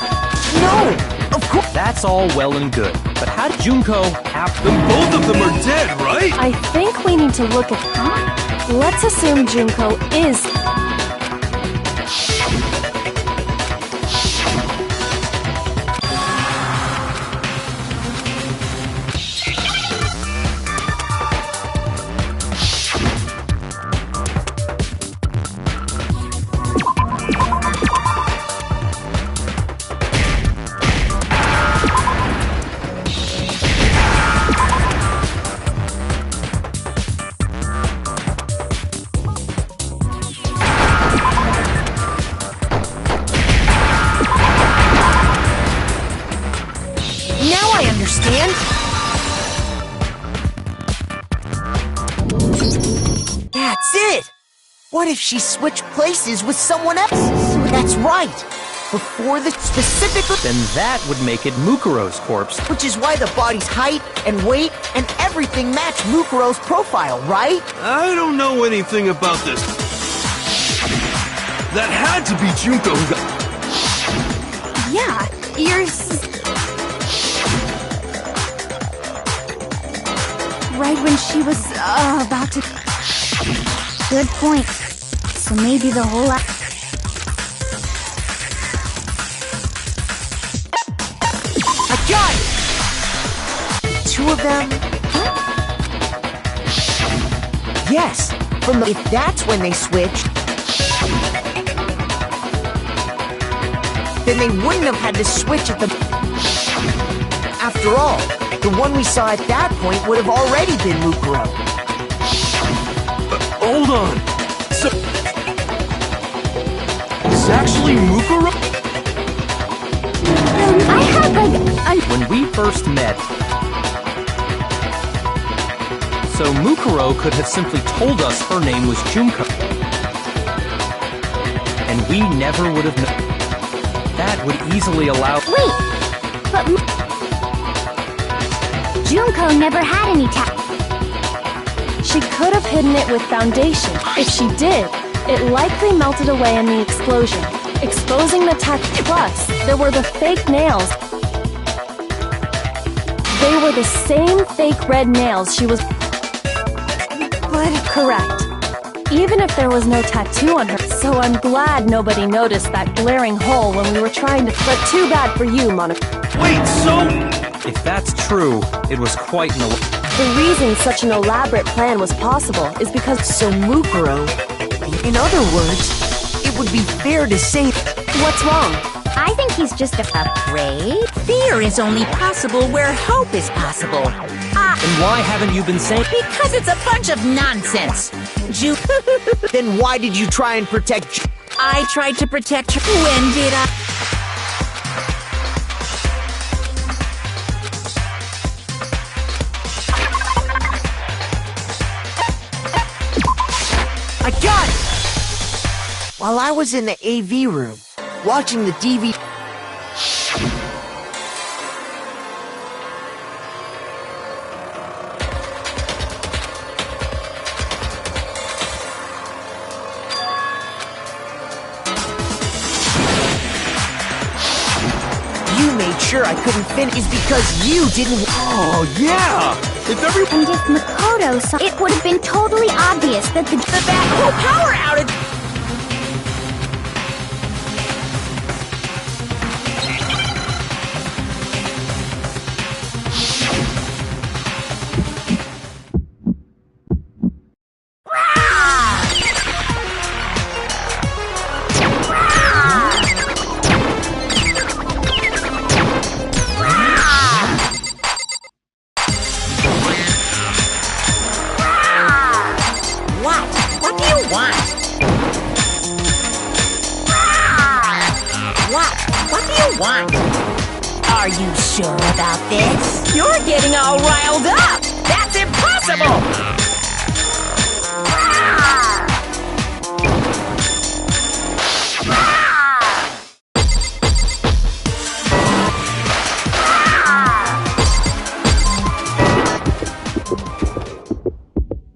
No! Of course... That's all well and good, but how did Junko have... Both of them are dead, right? I think we need to look at... Let's assume Junko is... Now I understand. That's it. What if she switched places with someone else? That's right. Before the specific... Then that would make it Mukuro's corpse. Which is why the body's height and weight and everything match Mukuro's profile, right? I don't know anything about this. That had to be Junko who got... Yeah, you're... Right when she was about to... Good point. So maybe the whole... I got it! Two of them... Yes, from the... If that's when they switched... Then they wouldn't have had to switch at the... After all, the one we saw at that point would have already been Mukuro. Hold on. So... It's actually Mukuro? I had When we first met... So Mukuro could have simply told us her name was Junko. And we never would have known. That would easily allow... Wait! But... Junko never had any She could have hidden it with foundation. If she did, it likely melted away in the explosion, exposing the tattoo. Plus, there were the fake nails. They were the same fake red nails she was... But correct. Even if there was no tattoo on her, so I'm glad nobody noticed that glaring hole when we were trying to... But too bad for you, Monica. Wait, so... If that's true, it was quite an... The reason such an elaborate plan was possible is because... So Mukuro... In other words, it would be fair to say... What's wrong? I think he's just Afraid? Fear is only possible where hope is possible. Then why haven't you been saying... Because it's a bunch of nonsense. Then why did you try and protect... I tried to protect her. When did I? I got it! While I was in the AV room, watching the DVD... You made sure I couldn't finish is because you didn't... Oh, yeah! If everyone... And if Makoto saw... It would have been totally obvious that the The backhoe power outage. What do you want? Are you sure about this? You're getting all riled up! That's impossible!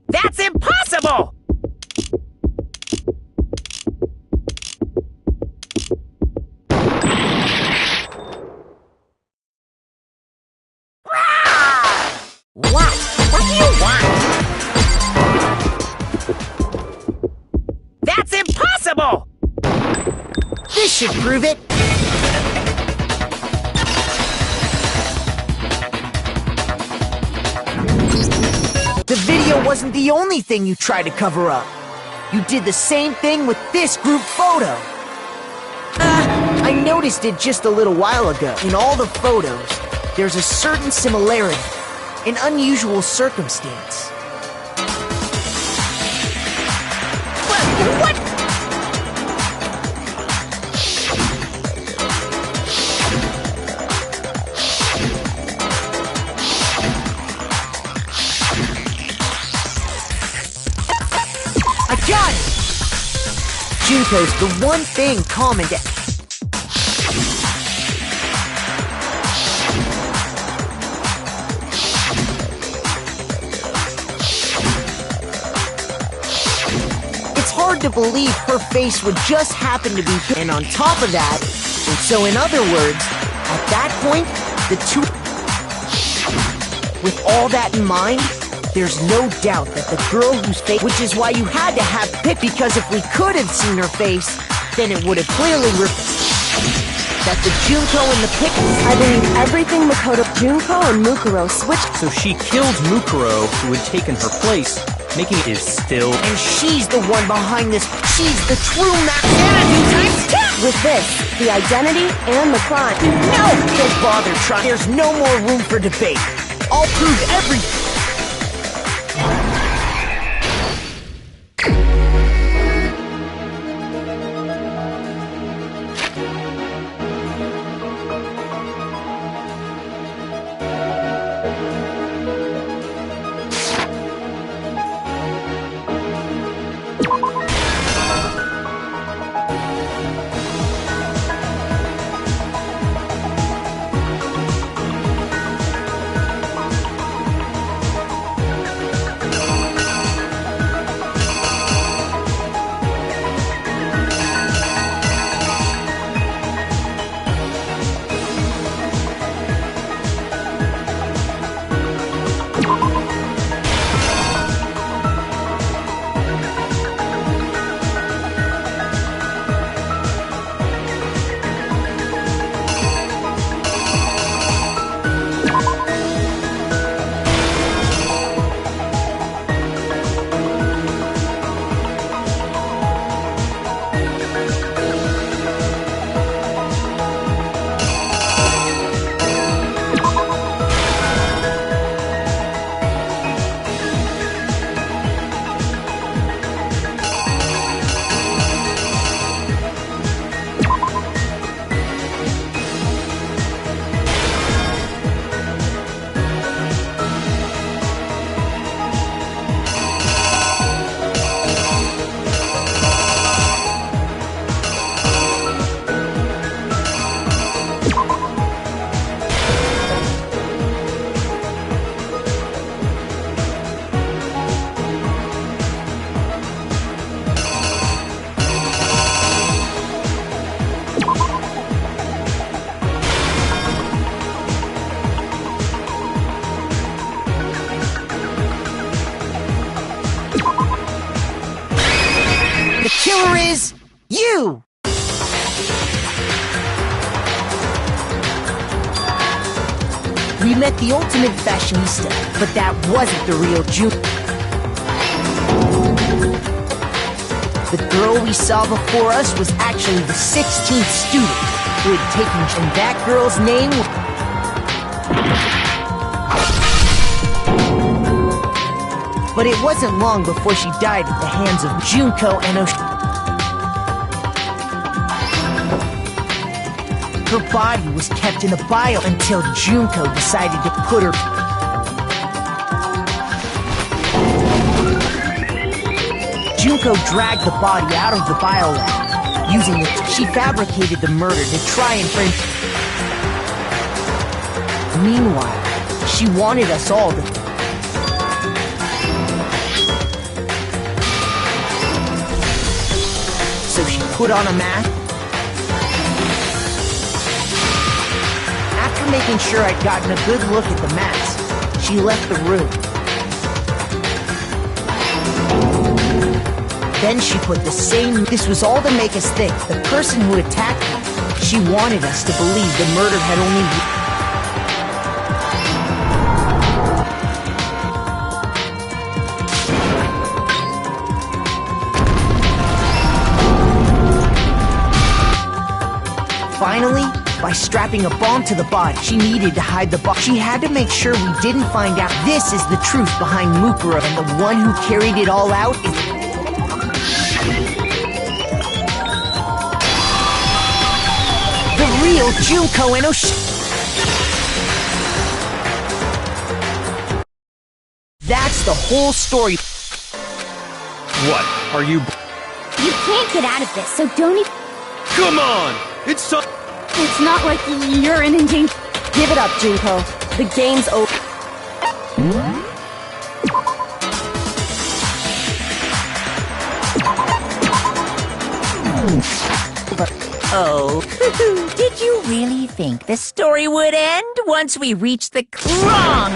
That's impossible! What? What do you want? That's impossible! This should prove it. The video wasn't the only thing you tried to cover up. You did the same thing with this group photo. I noticed it just a little while ago. In all the photos, there's a certain similarity, an unusual circumstance. What? I got it! Junko's the one thing common to... It's hard to believe her face would just happen to be hit. And on top of that, and so in other words, at that point, the two... With all that in mind, there's no doubt that the girl whose face... Which is why you had to have picked, because if we could have seen her face, then it would have clearly that the Junko in the pic... I believe everything Makoto, Junko, and Mukuro switched. So she killed Mukuro, who had taken her place, making it still. And she's the one behind this. She's the true Xanadu times 10! With this, the identity and the crime. No! Don't bother trying. There's no more room for debate. I'll prove everything. killer is you! We met the ultimate fashionista, but that wasn't the real June. The girl we saw before us was actually the 16th student who had taken, and that girl's name was... But it wasn't long before she died at the hands of Junko and Her body was kept in the bio until Junko decided to put her... Junko dragged the body out of the biolab. Using it, she fabricated the murder to try and frame... Meanwhile, she wanted us all to... So she put on a mask. After making sure I'd gotten a good look at the mask, she left the room. Then she put the same... This was all to make us think the person who attacked me, she wanted us to believe the murder had only... Finally, by strapping a bomb to the body, she needed to hide the bomb. She had to make sure we didn't find out. This is the truth behind Mukuro, and the one who carried it all out is... the real Junko and That's the whole story. What? Are you... You can't get out of this, so don't even... Come on! It's so... It's not like you're in danger. Give it up, Junko. The game's over. Oh, did you really think the story would end once we reached the... Wrong!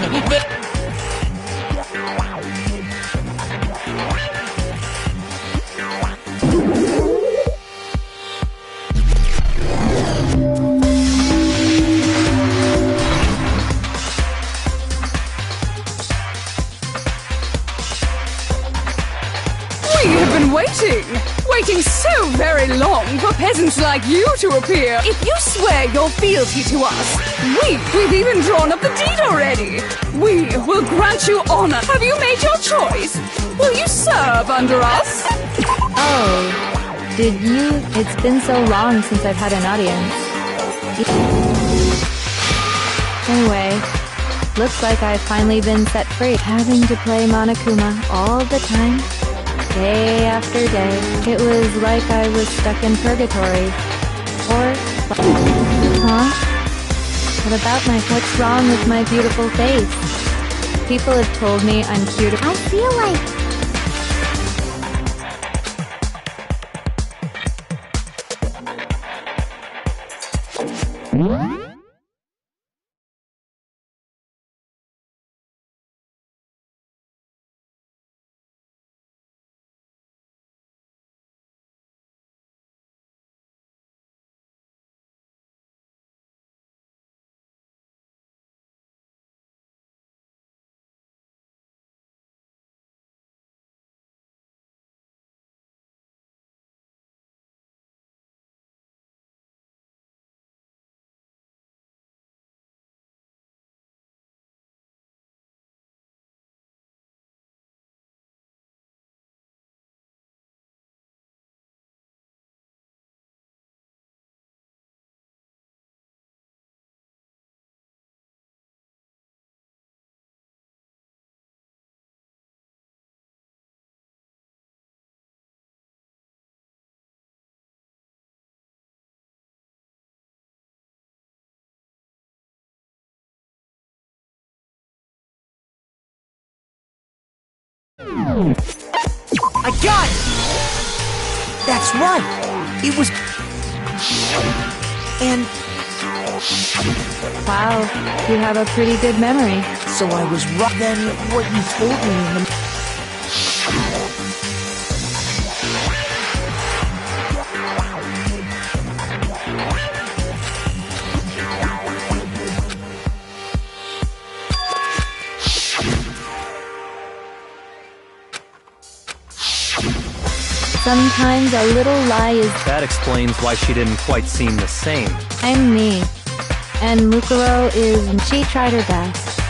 We have been waiting so very long for peasants like you to appear. If you swear your fealty to us, we've even drawn up the deed already. We will grant you honor. Have you made your choice? Will you serve under us? Oh, did you? It's been so long since I've had an audience. Anyway, looks like I've finally been set free. Having to play Monokuma all the time. Day after day, it was like I was stuck in purgatory. Or... Huh? What about what's wrong with my beautiful face? People have told me I'm cute. I feel like... I got it! That's right! It was... And... Wow, you have a pretty good memory. So I was right then what you told me in the... Sometimes a little lie is... That explains why she didn't quite seem the same. I'm me. And Mukuro is... She tried her best.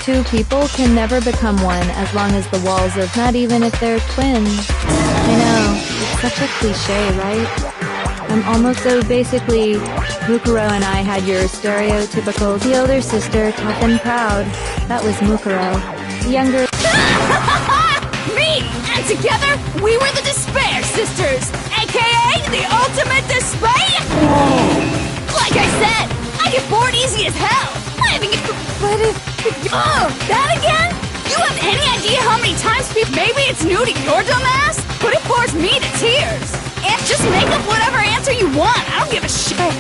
Two people can never become one as long as the walls of... Not even if they're twins. I know, it's such a cliche, right? I'm almost so basically, Mukuro and I had your stereotypical the older sister, tough and proud. That was Mukuro. The younger. Me! And together, we were the Despair Sisters, aka the ultimate display! Like I said, I get bored easy as hell! But if... Oh, that again? You have any idea how many times people... Maybe it's new to your dumb ass, but it bores me to tears! And just make up whatever answer you want, I don't give a shit!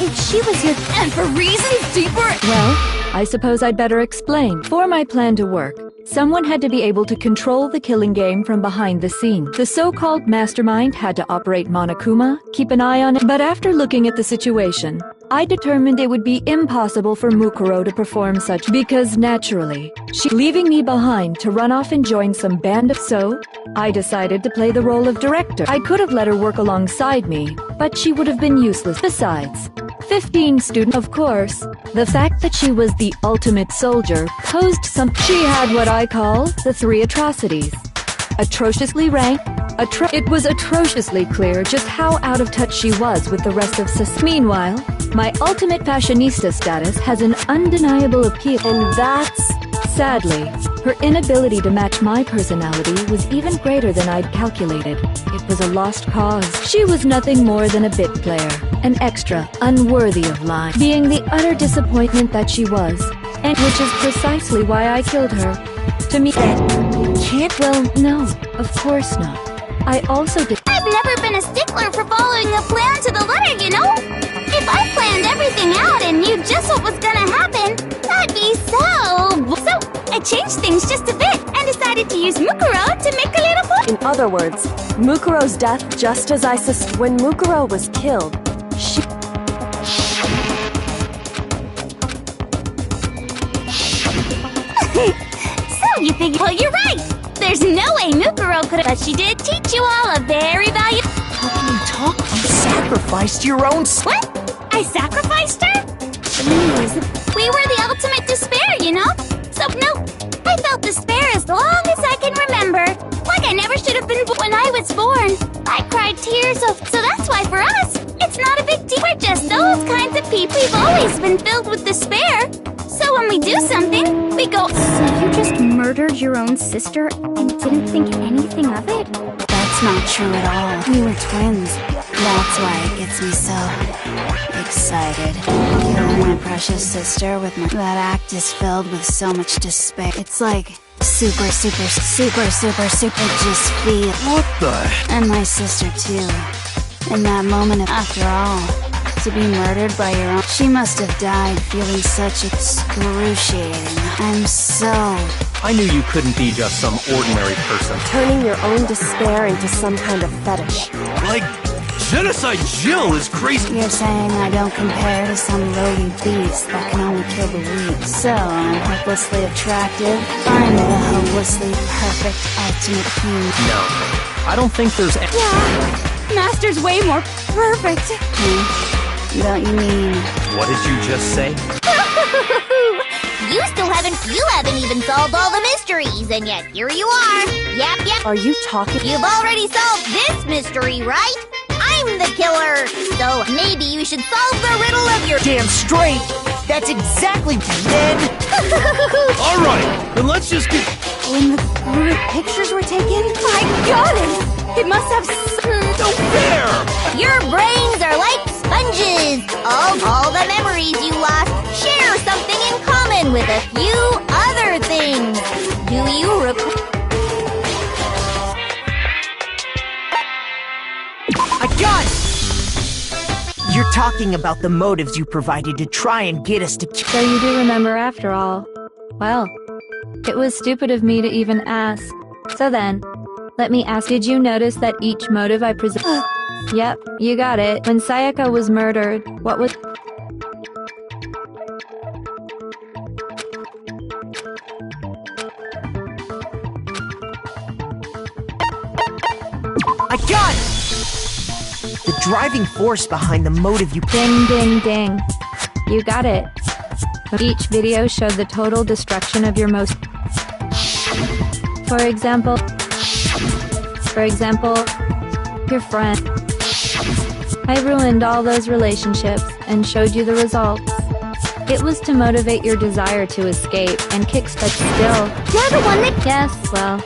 If she was your... And for reasons deeper... Well, I suppose I'd better explain. For my plan to work, someone had to be able to control the killing game from behind the scene. The so-called mastermind had to operate Monokuma, keep an eye on it. But after looking at the situation, I determined it would be impossible for Mukuro to perform such because naturally, she's leaving me behind to run off and join some band of so, I decided to play the role of director. I could have let her work alongside me, but she would have been useless. Besides, 15 students, of course. The fact that she was the ultimate soldier posed some... She had what I call the 3 atrocities. Atrociously ranked, it was atrociously clear just how out of touch she was with the rest of society. Meanwhile, my ultimate fashionista status has an undeniable appeal, and that's, sadly, her inability to match my personality was even greater than I'd calculated. It was a lost cause. She was nothing more than a bit player, an extra, unworthy of line, being the utter disappointment that she was, and which is precisely why I killed her. To me, can't. Well, no, of course not. I also did. I've never been a stickler for following a plan to the letter, you know? If I planned everything out and knew just what was gonna happen, that'd be So I changed things just a bit and decided to use Mukuro to make a little point. In other words, Mukuro's death, just as I suspected. When Mukuro was killed, she... So you figure... Well, you're right! There's no way Mukuro could have... But she did teach you all a very valuable... How can you talk? You sacrificed your own... What? I sacrificed her? Jeez. We were the ultimate despair, you know? So, no, I felt despair as long as I can remember. Like I never should have been when I was born. I cried tears of... So that's why for us, it's not a big deal. We're just those kinds of people. We've always been filled with despair. So when we do something, we go... So you just murdered your own sister and didn't think anything of it? That's not true at all. We were twins. That's why it gets me so excited. Killing my precious sister with my... That act is filled with so much despair. It's like super. It just feels... What the... And my sister too. In that moment, after all, to be murdered by your own... She must have died feeling such excruciating. I'm so... I knew you couldn't be just some ordinary person. Turning your own despair into some kind of fetish. Like, Genocide Jill is crazy. You're saying I don't compare to some lowly beast that can only kill the weak. So I'm hopelessly attractive. I'm the hopelessly perfect ultimate human. No, I don't think there's any... Yeah, Master's way more perfect. Don't you mean... What did you just say? You haven't even solved all the mysteries, and yet here you are. Yep. Are you talking? You've already solved this mystery, right? I'm the killer, so maybe you should solve the riddle of your... Damn straight! That's exactly then! Alright, then let's just get... When the group pictures were taken, I got it! It must have... No fair! Your brains are like sponges. All the memories you lost share something in common with a few other things. Do you recall? I got it! You're talking about the motives you provided to try and get us to... So you do remember after all. Well, it was stupid of me to even ask. So then, let me ask, did you notice that each motive I present... Yep, you got it. When Sayaka was murdered, what was... I got it! The driving force behind the motive you... Ding, ding, ding. You got it. Each video showed the total destruction of your most... For example, your friend... I ruined all those relationships and showed you the results. It was to motivate your desire to escape and kickstart still. You're the one that... Yes, well,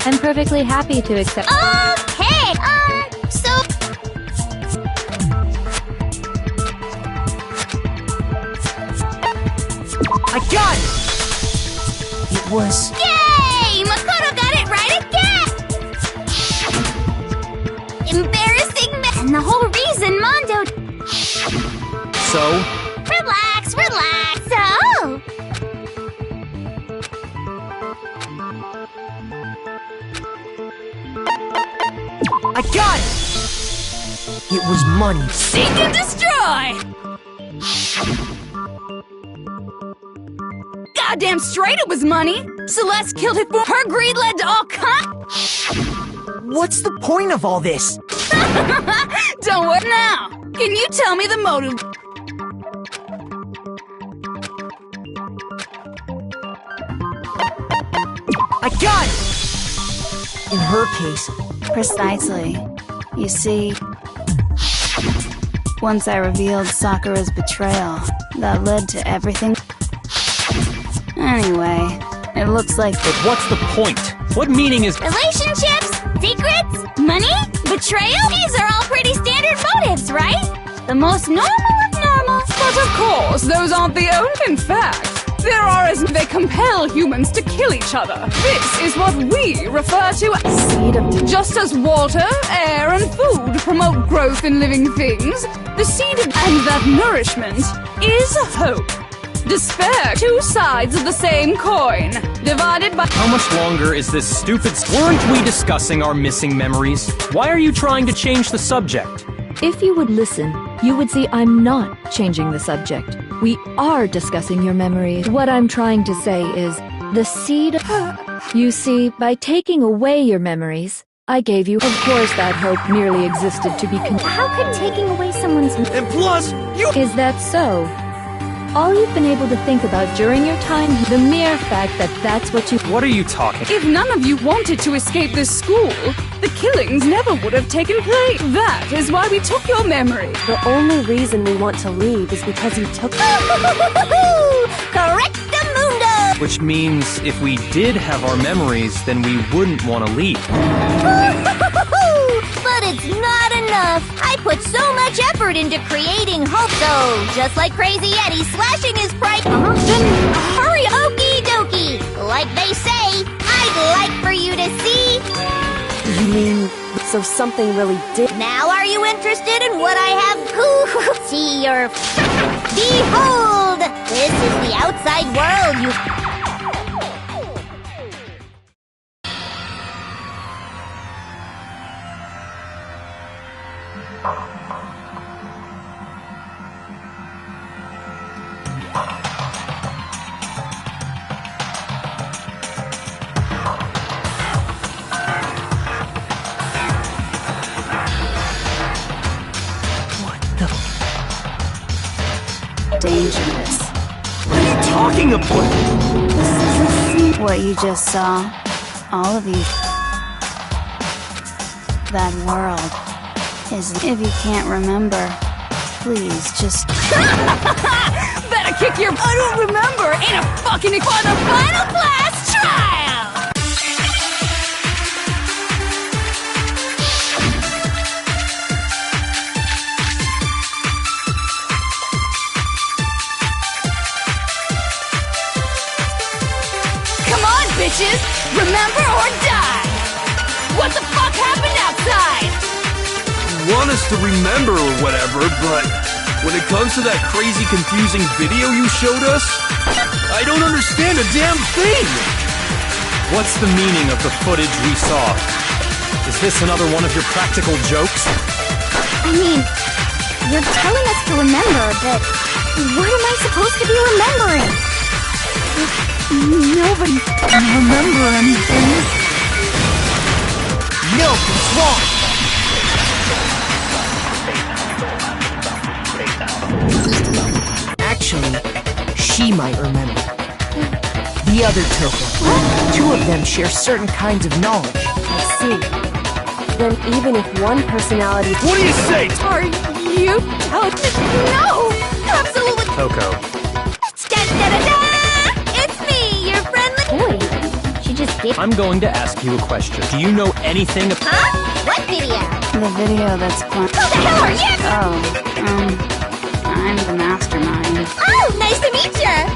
I'm perfectly happy to accept... Okay, so... I got it! It was... Yay! Makoto got it right again! Embarrassing and the whole reason Mondo... So? Relax, relax. So... I got it! It was money. Seek and destroy! Goddamn straight it was money! Celeste killed it for her greed led to all What's the point of all this? Don't worry now! Can you tell me the motive? I got it! In her case... Precisely. You see, once I revealed Sakura's betrayal, that led to everything. Anyway, it looks like... But what's the point? What meaning is... Relationships, secrets, money, betrayal? These are all pretty standard motives, right? The most normal of normal. But of course, those aren't the only. In fact, there are as they compel humans to kill each other. This is what we refer to as seed of... Just as water, air, and food promote growth in living things, the seed of... And that nourishment is hope. Despair, two sides of the same coin, divided by... How much longer is this stupid... Weren't we discussing our missing memories? Why are you trying to change the subject? If you would listen, you would see I'm not changing the subject. We are discussing your memories. What I'm trying to say is, the seed... You see, by taking away your memories, I gave you... Of course that hope merely existed to be... How could taking away someone's... And plus, you... Is that so? All you've been able to think about during your time, the mere fact that that's what you... What are you talking? If none of you wanted to escape this school, the killings never would have taken place. That is why we took your memory. The only reason we want to leave is because you took... Correctamundo! Which means if we did have our memories, then we wouldn't want to leave. But it's not enough. I put so much effort into creating hope, so just like Crazy Eddie slashing his pride... Then hurry, okie dokie. Like they say, I'd like for you to see... You mean... So something really did... Now are you interested in what I have? See your... Behold! This is the outside world, you... dangerous. What are you talking about? What you just saw, all of you. That world is... If you can't remember, please just... Better kick your... I don't remember in a fucking... For the final class trial! Come on, bitches! Remember or die! What the fuck happened outside? You want us to remember or whatever, but when it comes to that crazy, confusing video you showed us, I don't understand a damn thing! What's the meaning of the footage we saw? Is this another one of your practical jokes? I mean, you're telling us to remember, but what am I supposed to be remembering? Nobody can remember anything. No, it's wrong! Actually, she might remember. The other token. Two of them share certain kinds of knowledge. I see. Then even if one personality... What do you say? Are You don't know! Absolutely! Coco. It's me, your friendly... Boy, she just did. I'm going to ask you a question. Do you know anything about... Huh? What video? The video that's playing. Who the hell are you? Oh, I'm the mastermind. Oh, nice to meet ya!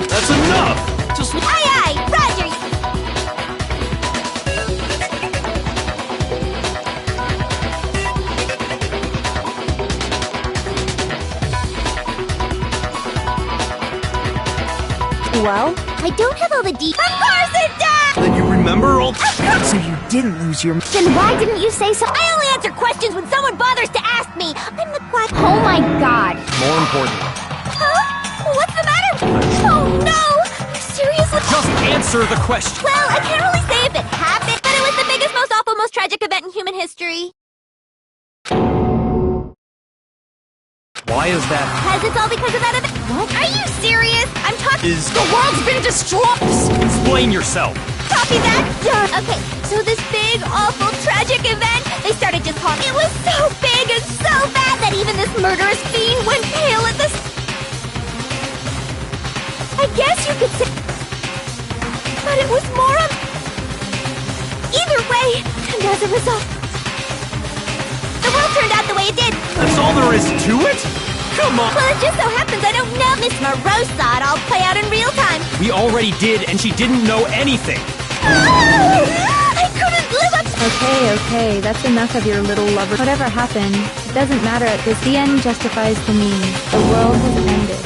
That's enough! Just... Aye, Roger! Well, I don't have all the details. Of course it does! Then you remember all... So you didn't lose your... Then why didn't you say so? I only answer questions when someone bothers to ask me. I'm the quiet... Oh my god. More important. Huh? What's the matter? Oh no! You seriously... Just answer the question. Well, I can't really say if it happened, but it was the biggest, most awful, most tragic event in human history. Why is that? Because it's all because of that event. What? Are you serious? I'm talking... The world's been destroyed! Explain yourself. Copy that? Done. Okay, so this big, awful, tragic event, they started just calling... It was so big and so bad that even this murderous fiend went pale at the... I guess you could say... But it was more of... Either way, and as a result... The world turned out the way it did. That's all there is to it? Come on! Well, it just so happens I don't know. Miss Moreau saw it all play out in real time. We already did, and she didn't know anything. I couldn't live up to... Okay, that's enough of your little lover. Whatever happened, it doesn't matter at this. The end justifies the means. The world has ended.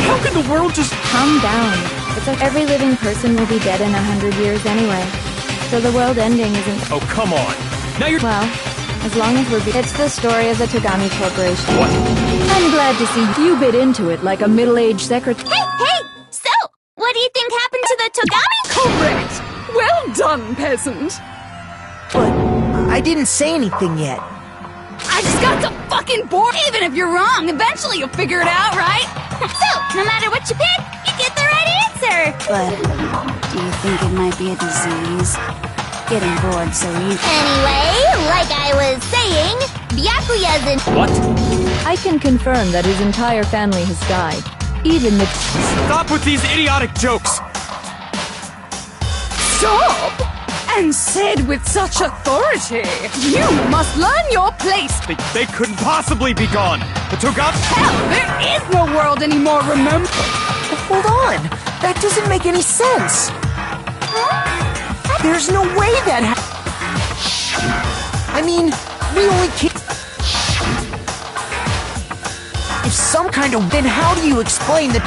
How can the world just... Calm down. It's like every living person will be dead in 100 years anyway. So the world ending isn't... Oh, come on. Now you're... Well, as long as we're... It's the story of the Togami Corporation. What? I'm glad to see you bit into it like a middle-aged secretary. Hey! So, what do you think happened to the Togami? Correct! Well done, peasant! But I didn't say anything yet. I just got so fucking bored! Even if you're wrong, eventually you'll figure it out, right? So, no matter what you pick, you get the right answer! But do you think it might be a disease? Getting bored so easy. Anyway, like I was saying, Byakuya's in... What? I can confirm that his entire family has died. Even the... Stop with these idiotic jokes! Stop! And said with such authority! You must learn your place! They couldn't possibly be gone! The Togami... Hell, there is no world anymore, remember? Hold on! That doesn't make any sense! There's no way that I mean, we only can't... If some kind of... Then how do you explain the...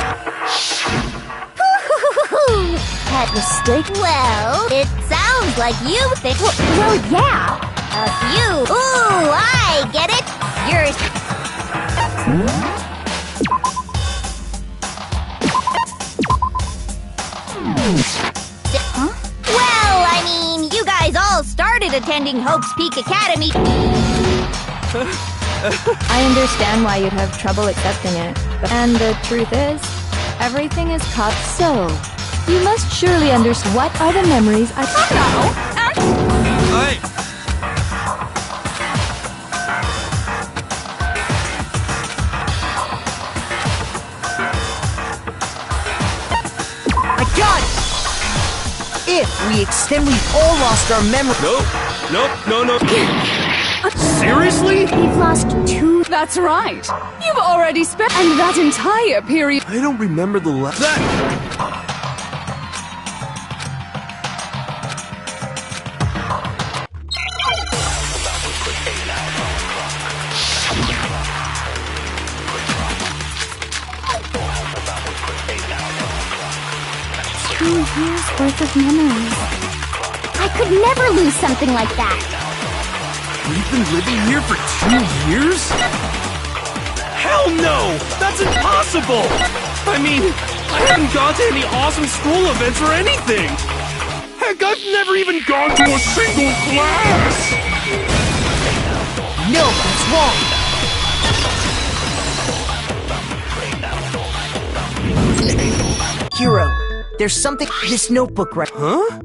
That mistake? Well, it sounds like you think... Well, yeah. A few... Ooh, I get it. Huh? Well, I mean, you guys all started attending Hope's Peak Academy. I understand why you'd have trouble accepting it. And the truth is, everything is caught so. You must surely understand what are the memories I... I got it! If we extend, we've all lost our memory. No. Seriously? We've lost 2. That's right. You've already spent... And that entire period... I don't remember the last... Years worth of memories. I could never lose something like that. We've been living here for 2 years? Hell no! That's impossible! I mean, I haven't gone to any awesome school events or anything! Heck, I've never even gone to a single class! No, that's wrong! Hero, there's something... This notebook right... Huh?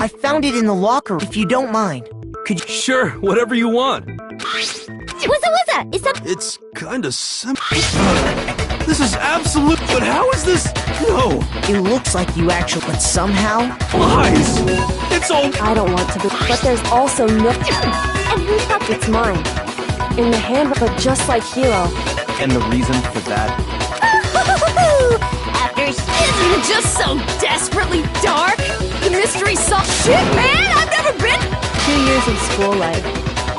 I found it in the locker, if you don't mind. Could you... Sure, whatever you want. Wuzza, is that... It's kinda simple. This is absolute, but how is this? No. It looks like you actually, but somehow... Lies! It's all... I don't want to be, but there's also no... And who thought it's mine? In the handbook, but just like Hero. And the reason for that? After... Isn't it just so desperately dark? The mystery solved. Shit, man! I've never been... 2 years of school life.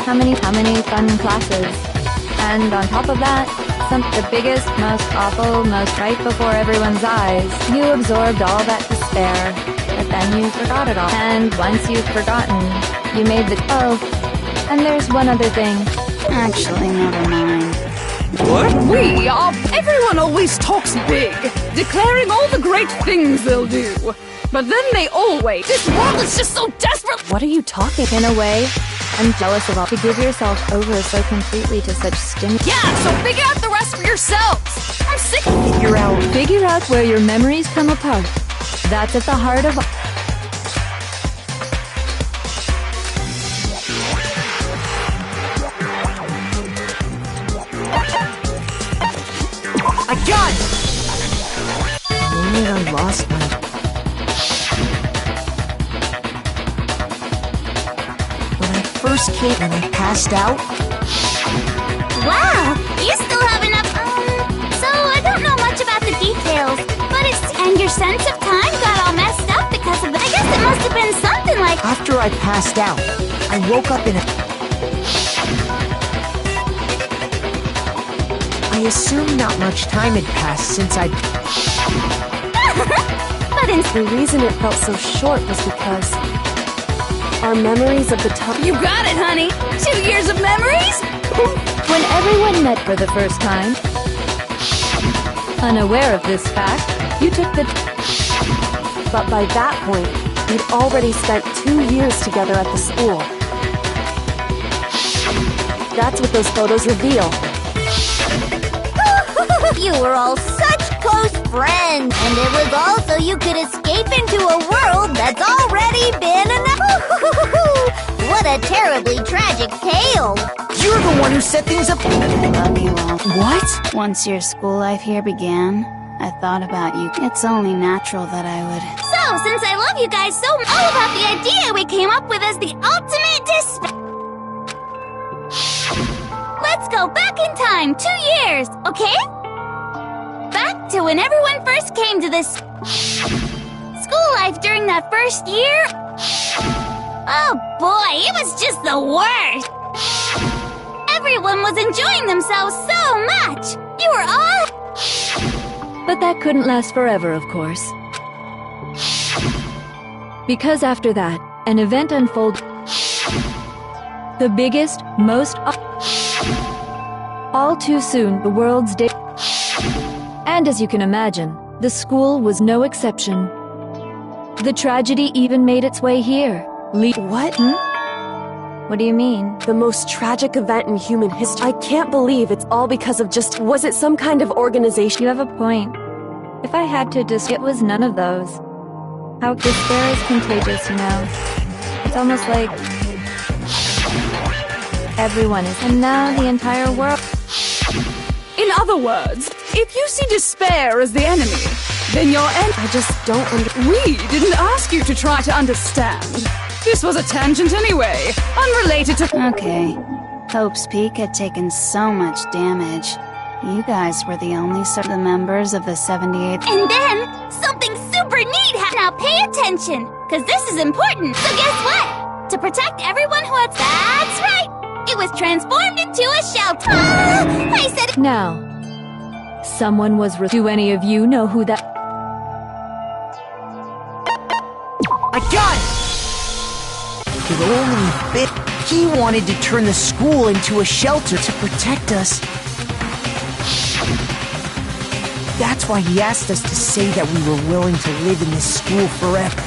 How many fun classes. And on top of that, the biggest, most awful, most right before everyone's eyes. You absorbed all that despair, but then you forgot it all. And once you've forgotten, you made the... Oh, and there's one other thing. Actually, never mind. What? We are... Everyone always talks big, declaring all the great things they'll do. But then they always... This world is just so desperate... What are you talking? In a way, I'm jealous of all to give yourself over so completely to such stimulus. Yeah, so figure out the rest for yourselves. I'm sick... Figure out where your memories come apart. That's at the heart of... I got it! The moment I lost my... When I first came, when I passed out... Wow, you still have enough... So I don't know much about the details, but it's... And your sense of time got all messed up because of the... I guess it must have been something like... After I passed out, I woke up in a... I assume not much time had passed since I'd... But in... The reason it felt so short was because... Our memories of the time... You got it, honey! 2 years of memories? When everyone met for the first time, unaware of this fact, you took the... But by that point, we'd already spent 2 years together at the school. That's what those photos reveal. You were all such close friends, and it was all so you could escape into a world that's already been What a terribly tragic tale! You're the one who set things up! I love you all. What? Once your school life here began, I thought about you. It's only natural that I would... So, since I love you guys so much, all about the idea we came up with as the ultimate despair. Let's go back in time 2 years, okay? Back to when everyone first came to this school life during that first year. Oh boy, it was just the worst. Everyone was enjoying themselves so much. You were all... But that couldn't last forever, of course. Because after that, an event unfolded. The biggest, most... All too soon, the world's day... And as you can imagine, the school was no exception. The tragedy even made its way here. What? What do you mean? The most tragic event in human history. I can't believe it's all because of just... Was it some kind of organization? You have a point. If I had to it was none of those. How despair is contagious, you know. It's almost like... Everyone is... And now the entire world... In other words, if you see despair as the enemy, then your I just don't We didn't ask you to try to understand. This was a tangent anyway, unrelated to... Okay. Hope's Peak had taken so much damage. You guys were the only the members of the 78th... And then, something super neat happened. Now pay attention, because this is important. So guess what? To protect everyone who had... That's right! It was transformed into a shelter. I said it. Now, someone was... Do any of you know who that... I got it! It only bit... He wanted to turn the school into a shelter to protect us. That's why he asked us to say that we were willing to live in this school forever.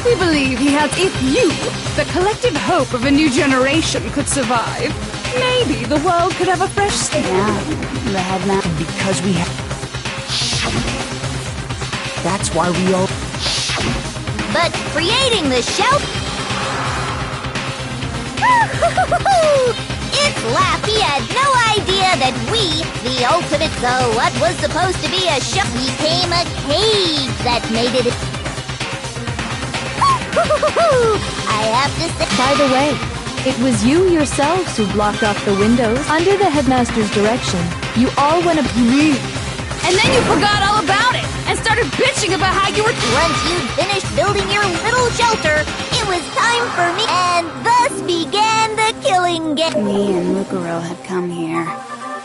We believe he had... If you, the collective hope of a new generation, could survive, maybe the world could have a fresh start. Yeah, the headmaster... And because we have... That's why we all... But creating the shelter... It's laugh. He had no idea that we, the ultimate what was supposed to be a show, became a cage that made it. I have to say. By the way, it was you yourselves who blocked off the windows. Under the headmaster's direction, you all went up. And then you forgot all about it and started bitching about how you were. Once you'd finished building your little shelter, it was time for me, and thus began the killing game. Me and Mukuro had come here,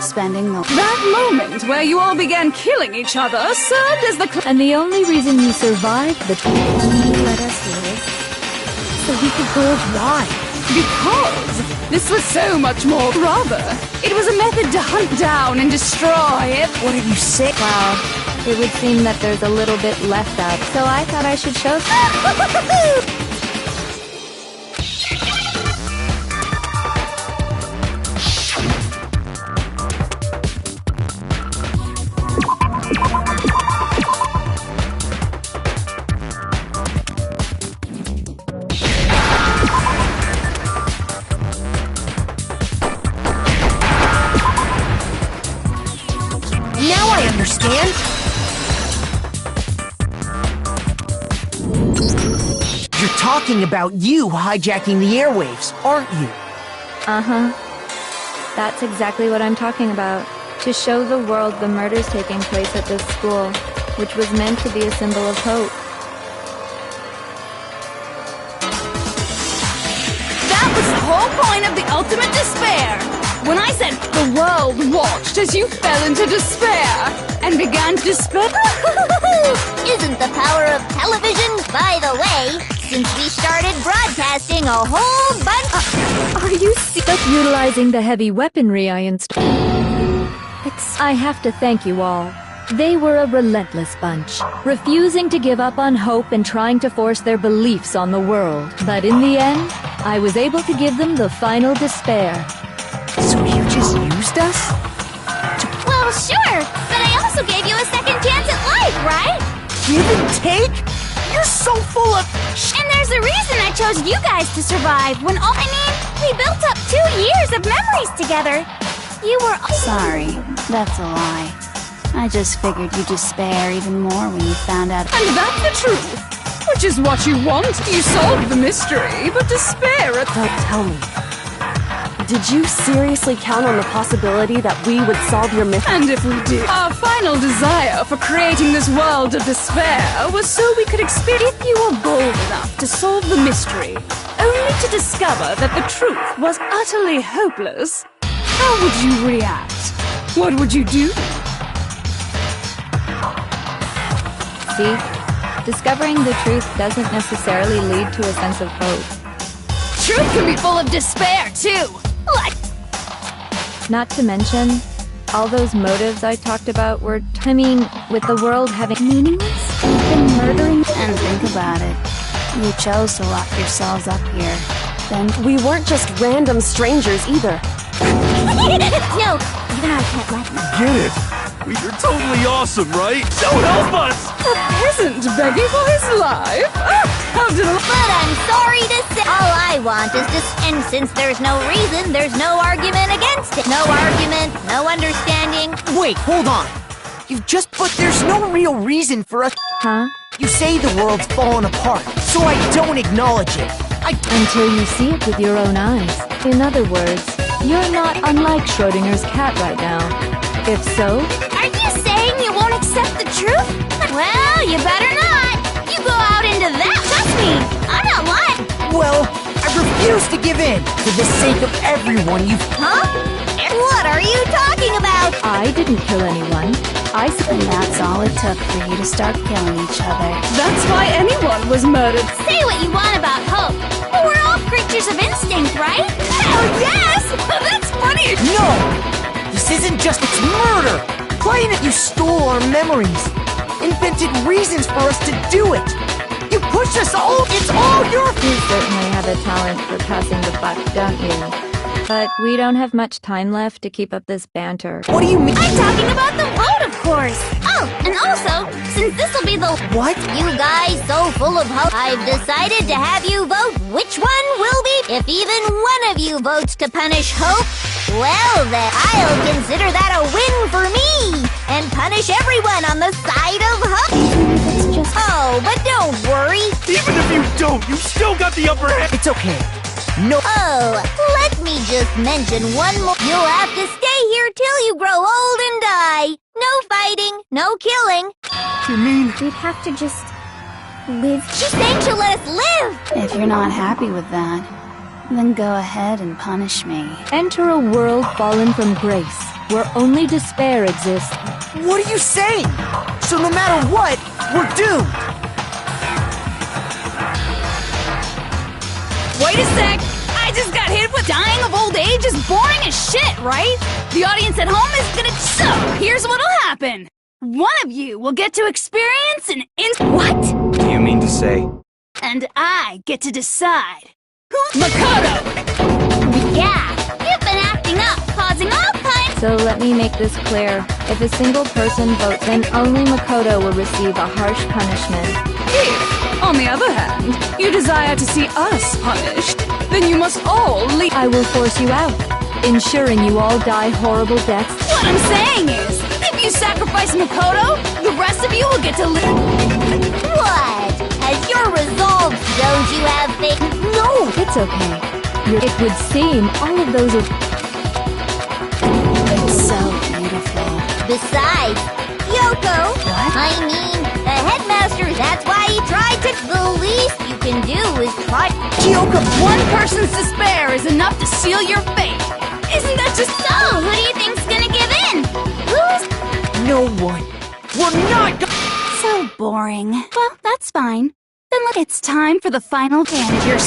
spending the... That moment where you all began killing each other served as the... And the only reason you survived the... Let us live, so we could build why? Because this was so much more. Rather, it was a method to hunt down and destroy it. What did you say? Well, it would seem that there's a little bit left out, so I thought I should show... Understand? You're talking about you hijacking the airwaves, aren't you? Uh-huh. That's exactly what I'm talking about. To show the world the murders taking place at this school, which was meant to be a symbol of hope. That was the whole point of the ultimate despair! When I said the world watched as you fell into despair and began to despair. Isn't the power of television? By the way, since we started broadcasting a whole bunch. Are you utilizing the heavy weaponry I installed? I have to thank you all. They were a relentless bunch, refusing to give up on hope and trying to force their beliefs on the world. But in the end, I was able to give them the final despair. So you just used us? Well, sure, but I also gave you a second chance at life, right? Give and take? You're so full of... And there's a reason I chose you guys to survive when all... we built up 2 years of memories together. You were... Sorry, that's a lie. I just figured you'd despair even more when you found out... And that's the truth, which is what you want. You solved the mystery, but despair at... Don't tell me. Did you seriously count on the possibility that we would solve your mystery? And if we did, our final desire for creating this world of despair was so we could experience. If you were bold enough to solve the mystery, only to discover that the truth was utterly hopeless, how would you react? What would you do? See, discovering the truth doesn't necessarily lead to a sense of hope. Truth can be full of despair, too! What? Not to mention, all those motives I talked about were, with the world having meaningless? You've been murdering... And think about it. You chose to lock yourselves up here. Then we weren't just random strangers either. No, even I can't let them. Get it? You're totally awesome, right? So help us! A peasant begging for his life? How did I... But I'm sorry to say, all I want is to... And since there's no reason, there's no argument against it. No argument, no understanding. Wait, hold on. You've just... But there's no real reason for us... Huh? You say the world's fallen apart, so I don't acknowledge it. Until you see it with your own eyes. In other words, you're not unlike Schrodinger's cat right now. If so... Are you saying you won't accept the truth? Well, you better not. You go out into that. Trust me, I'm not lying. Well, I refuse to give in. For the sake of everyone, you've... Huh? What are you talking about? I didn't kill anyone. And that's all it took for you to start killing each other. That's why anyone was murdered. Say what you want about hope, but we're all creatures of instinct, right? Hell yes! That's funny! No! This isn't just... It's murder! Claim that you stole our memories. Invented reasons for us to do it. You pushed us all... It's all your... You certainly have a talent for passing the buck, don't you? But we don't have much time left to keep up this banter. What do you mean? I'm talking about the vote, of course. Oh, and also, since this'll be the— What? You guys so full of hope, I've decided to have you vote which one will be. If even one of you votes to punish Hope, well then, I'll consider that a win for me and punish everyone on the side of Hope. It's just... Oh, but don't worry. Even if you don't, you've still got the upper hand. It's okay. No. Oh, let me just mention one more. You'll have to stay here till you grow old and die. No fighting, no killing. You mean? We'd have to just live. She's saying she'll let us live. If you're not happy with that, then go ahead and punish me. Enter a world fallen from grace, where only despair exists. What are you saying? So no matter what, we're doomed. Wait a sec! I just got hit with dying of old age is boring as shit, right? The audience at home is gonna... So, here's what'll happen. One of you will get to experience an What? Do you mean to say? And I get to decide. Who's Makoto? Yeah, you've been acting up, causing all kinds... So let me make this clear. If a single person votes, then only Makoto will receive a harsh punishment. If, on the other hand, you desire to see us punished, then you must all leave. I will force you out, ensuring you all die horrible deaths. What I'm saying is, if you sacrifice Makoto, the rest of you will get to live. What? As your resolve, don't you have faith? No! It's okay. It would seem all of those are... It's so beautiful. Besides, Yoko, I mean, the headmaster, that's why he tried to... The least you can do is try... Yoko, one person's despair is enough to seal your fate. Isn't that just... So, who do you think's gonna give in? Who's... No one. We're not So boring. Well, that's fine. Then it's time for the final and your...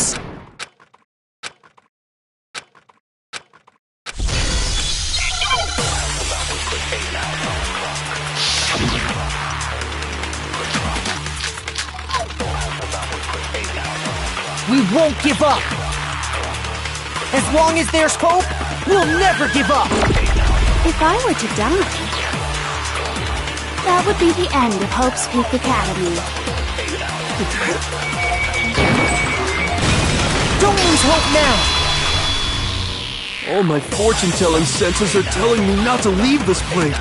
We won't give up. As long as there's hope, we'll never give up. If I were to die, that would be the end of Hope's Peak Academy. Don't lose hope now. All my fortune-telling senses are telling me not to leave this place.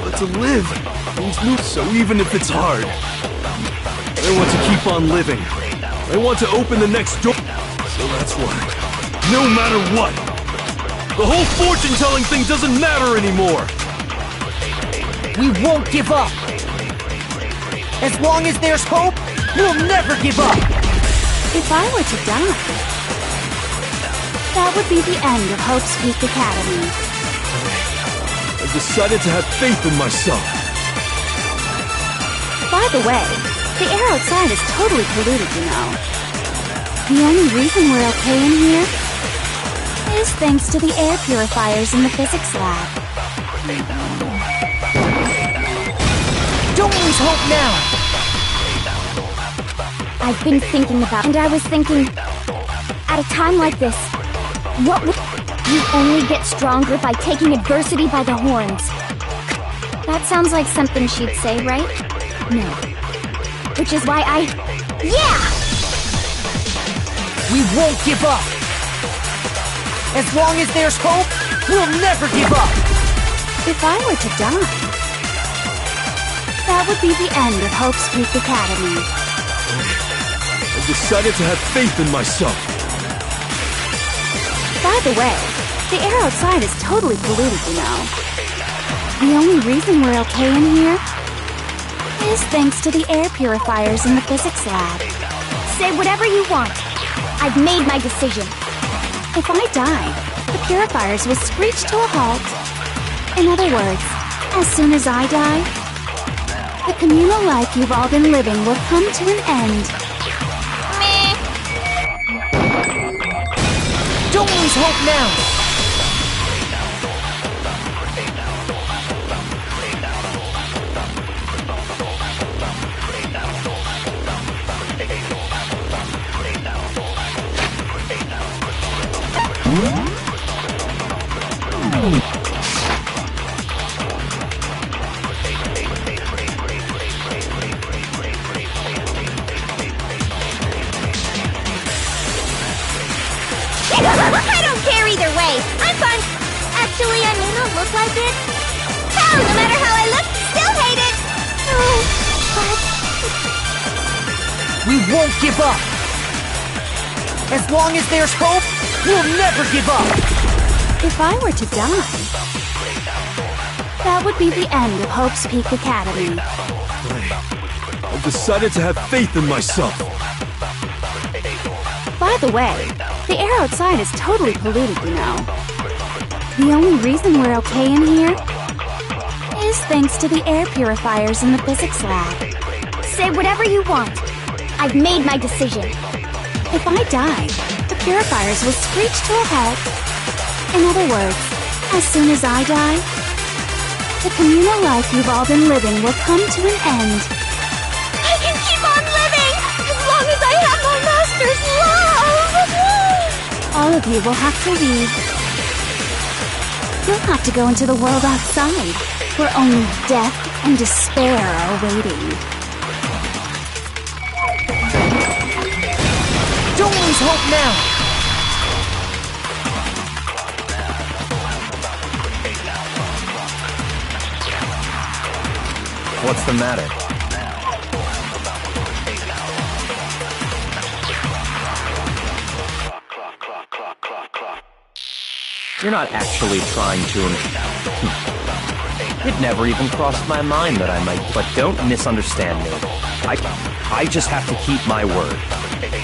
But to live means new, so even if it's hard, I want to keep on living. I want to open the next door. So that's why, no matter what, the whole fortune-telling thing doesn't matter anymore. We won't give up. As long as there's hope, we'll never give up. If I were to die, that would be the end of Hope's Peak Academy. I've decided to have faith in myself. By the way, the air outside is totally polluted, you know. The only reason we're okay in here is thanks to the air purifiers in the physics lab. Don't lose hope now. I've been thinking about... And I was thinking... At a time like this, what would... You only get stronger by taking adversity by the horns. That sounds like something she'd say, right? No. Which is why I... Yeah! We won't give up. As long as there's hope, we'll never give up. If I were to die, that would be the end of Hope's Peak Academy. I've decided to have faith in myself. By the way, the air outside is totally polluted, you know. The only reason we're okay in here is thanks to the air purifiers in the physics lab. Say whatever you want. I've made my decision. If I die, the purifiers will screech to a halt. In other words, as soon as I die, the communal life you've all been living will come to an end. Meh. Don't lose hope now. don't look like it. Hell, no matter how I look, still hate it. Oh, but... We won't give up! As long as there's hope, we'll never give up! If I were to die, that would be the end of Hope's Peak Academy. I've decided to have faith in myself. By the way, the air outside is totally polluted, you know. The only reason we're okay in here is thanks to the air purifiers in the physics lab. Say whatever you want. I've made my decision. If I die, the purifiers will screech to a halt. In other words, as soon as I die, the communal life you've all been living will come to an end. I can keep on living as long as I have my master's love! All of you will have to leave. You'll have to go into the world outside, where only death and despair are waiting. Don't lose hope now! What's the matter? You're not actually trying to... It never even crossed my mind that I might... But don't misunderstand me. I just have to keep my word.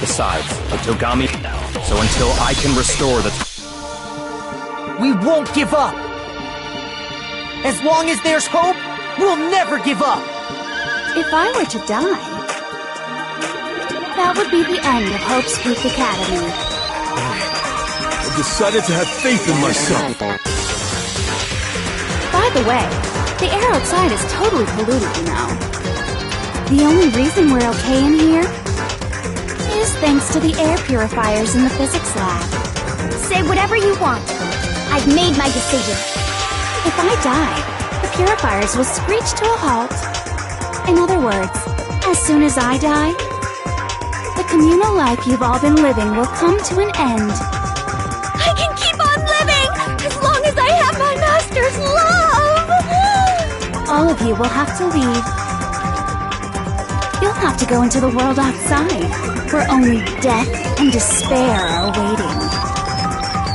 Besides, the Togami... So until I can restore the... We won't give up! As long as there's hope, we'll never give up! If I were to die, that would be the end of Hope's Peak Academy. I've decided to have faith in myself. By the way, the air outside is totally polluted, you know. The only reason we're okay in here is thanks to the air purifiers in the physics lab. Say whatever you want. I've made my decision. If I die, the purifiers will screech to a halt. In other words, as soon as I die, the communal life you've all been living will come to an end. I can keep on living as long as I have my master's love! All of you will have to leave. You'll have to go into the world outside, where only death and despair are waiting.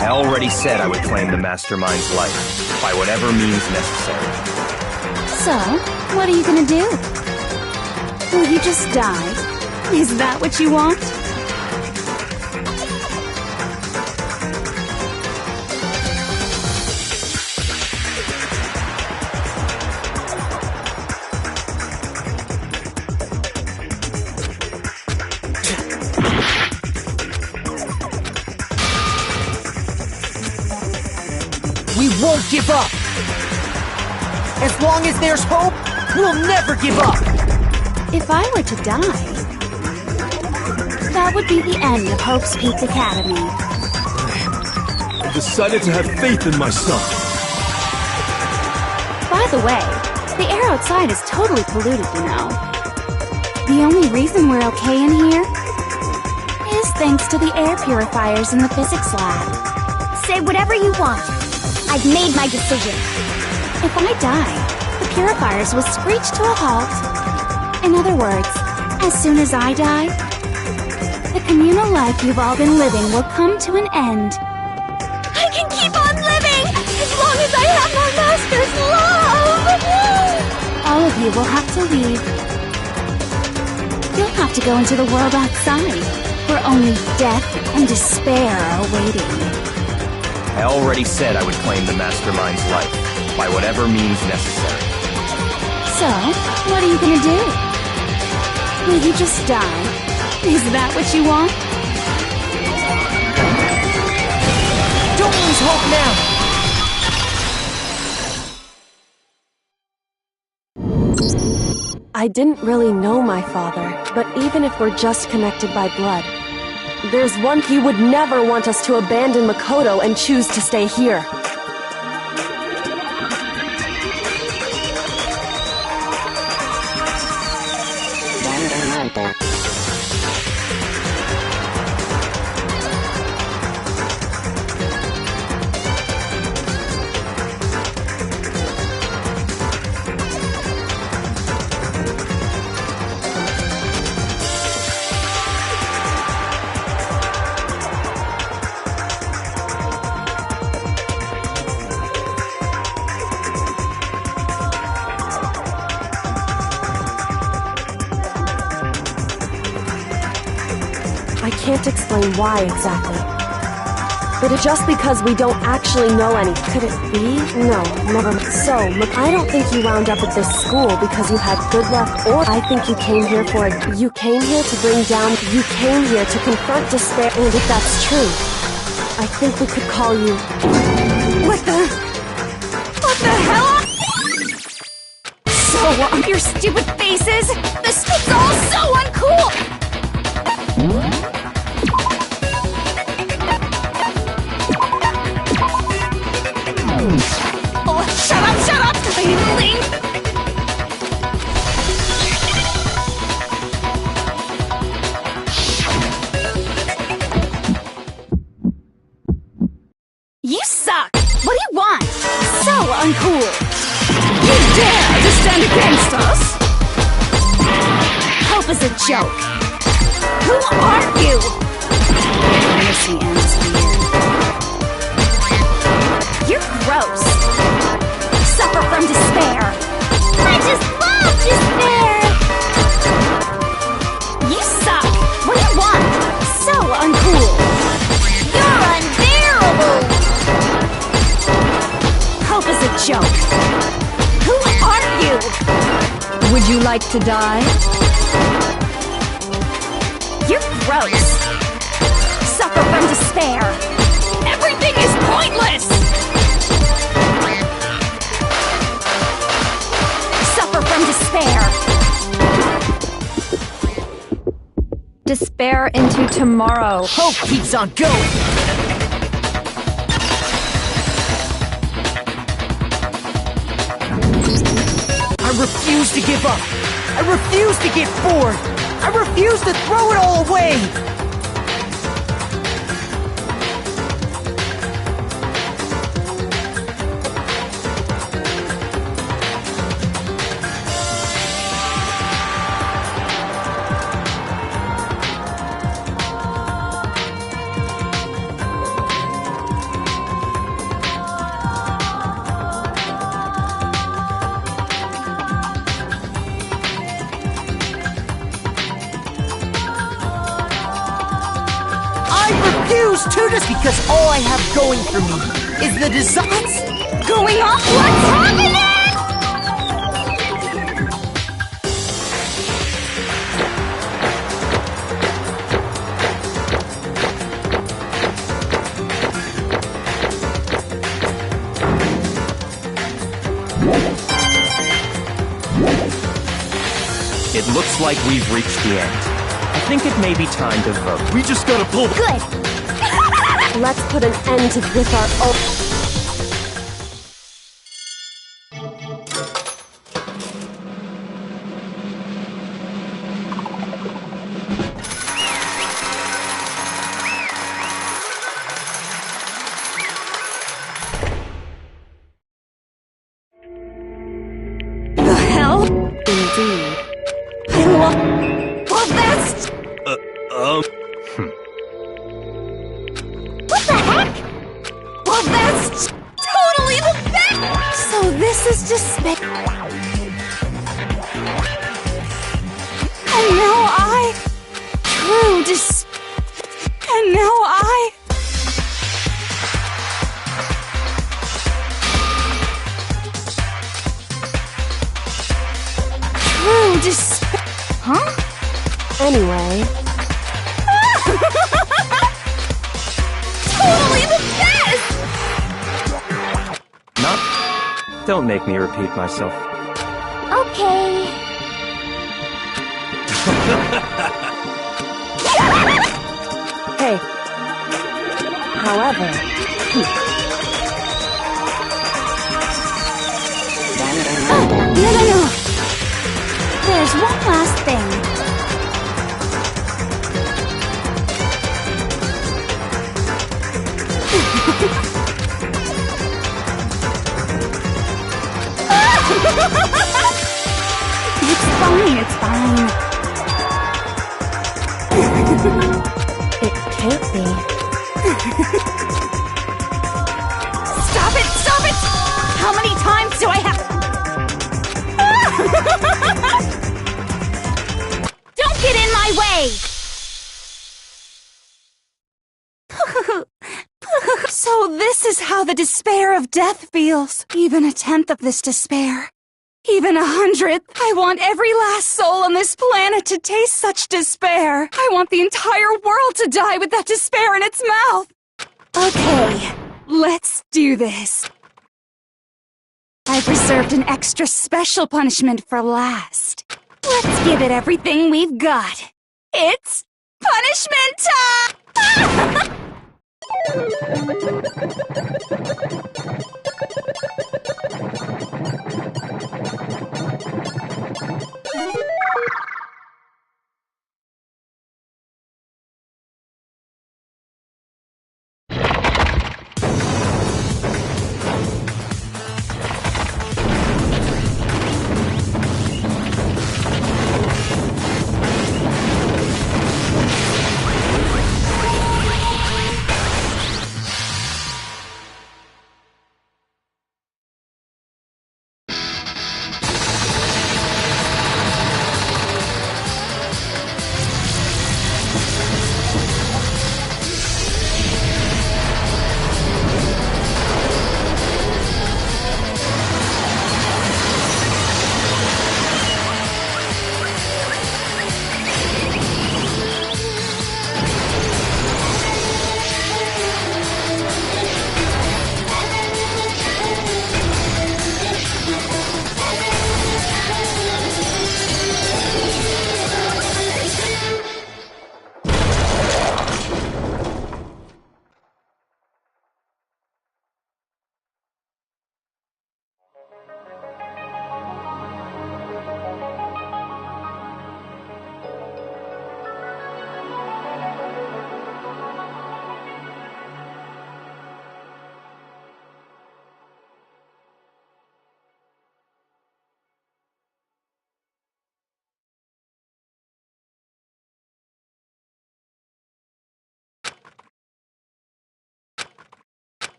I already said I would claim the Mastermind's life, by whatever means necessary. So, what are you gonna do? Will you just die? Is that what you want? We won't give up! As long as there's hope, we'll never give up! If I were to die, that would be the end of Hope's Peak Academy. I've decided to have faith in myself. By the way, the air outside is totally polluted, you know. The only reason we're okay in here is thanks to the air purifiers in the physics lab. Say whatever you want. I've made my decision. If I die, the purifiers will screech to a halt. In other words, as soon as I die, the communal life you've all been living will come to an end. I can keep on living as long as I have my master's love! All of you will have to leave. You'll have to go into the world outside, where only death and despair are waiting. I already said I would claim the Mastermind's life, by whatever means necessary. So, what are you gonna do? Will you just die? Is that what you want? Don't lose hope now! I didn't really know my father, but even if we're just connected by blood, there's one he would never want us to abandon Makoto and choose to stay here. can't explain why exactly. But it's just because we don't actually know any. Could it be? No, never mind. So, I don't think you wound up at this school because you had good luck, or I think you came here you came here to bring down, you came here to confront despair, and if that's true, I think we could call you... What the hell? So, your stupid faces! This is all so uncool! Oh, shut up, feeling! You suck! What do you want? So uncool! You dare to stand against us? Hope is a joke. Who are you? Mercy ends weird. You're gross. Suffer from despair. I just love despair. You suck. What do you want? So uncool. You're unbearable. Hope is a joke. Who are you? Would you like to die? You're gross. Suffer from despair. Everything is pointless. Suffer from despair. Despair into tomorrow. Hope keeps on going. I refuse to give up. I refuse to get bored. I refuse to throw it all away. Just because all I have going for me is the desires going off. What's happening? It looks like we've reached the end. I think it may be time to vote. We just gotta pull. Good. Let's put an end to this our own... The hell? Indeed. Well, that's... What the heck? Well, that's totally the best! So this is despicable. And now And now True despair. Huh? Anyway... Totally the best! Not. Don't make me repeat myself. Okay. Hey. However... No. There's one last thing. It's fine. It can't be. Stop it! How many times do I have... Don't get in my way! the despair of death feels. Even a tenth of this despair. Even 100th. I want every last soul on this planet to taste such despair. I want the entire world to die with that despair in its mouth. Okay, let's do this. I've reserved an extra special punishment for last. Let's give it everything we've got. It's punishment time!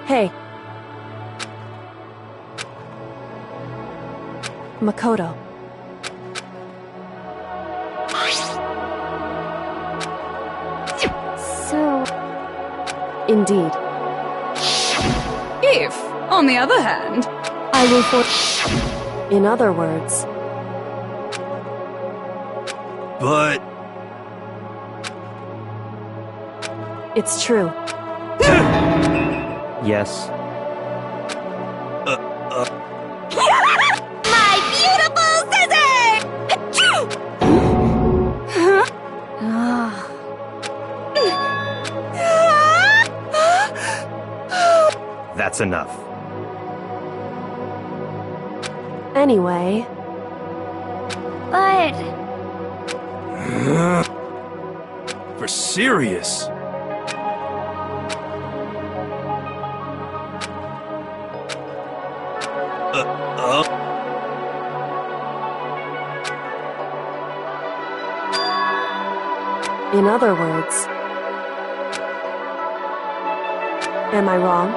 Hey. Makoto. So... Indeed. If, on the other hand... I will for... In other words... But... It's true. Yes. My beautiful scissors! That's enough. Anyway... But... For serious? In other words... Am I wrong?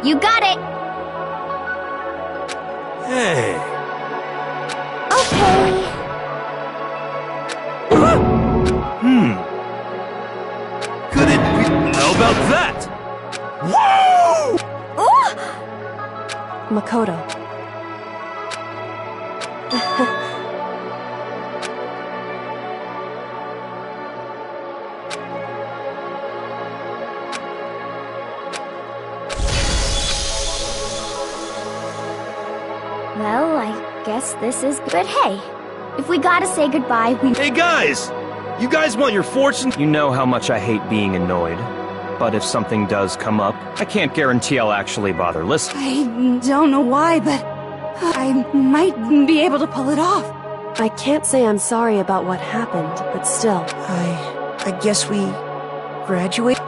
You got it! Hey. Okay. Could it be... How about Makoto. Well, I guess this is good. Hey, if we gotta say goodbye, we— Hey guys! You guys want your fortune? You know how much I hate being annoyed. But if something does come up, I can't guarantee I'll actually bother listening. I don't know why, but I might be able to pull it off. I can't say I'm sorry about what happened, but still. I guess we graduate?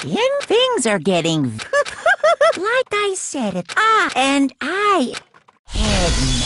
And things are getting like I said it. And I had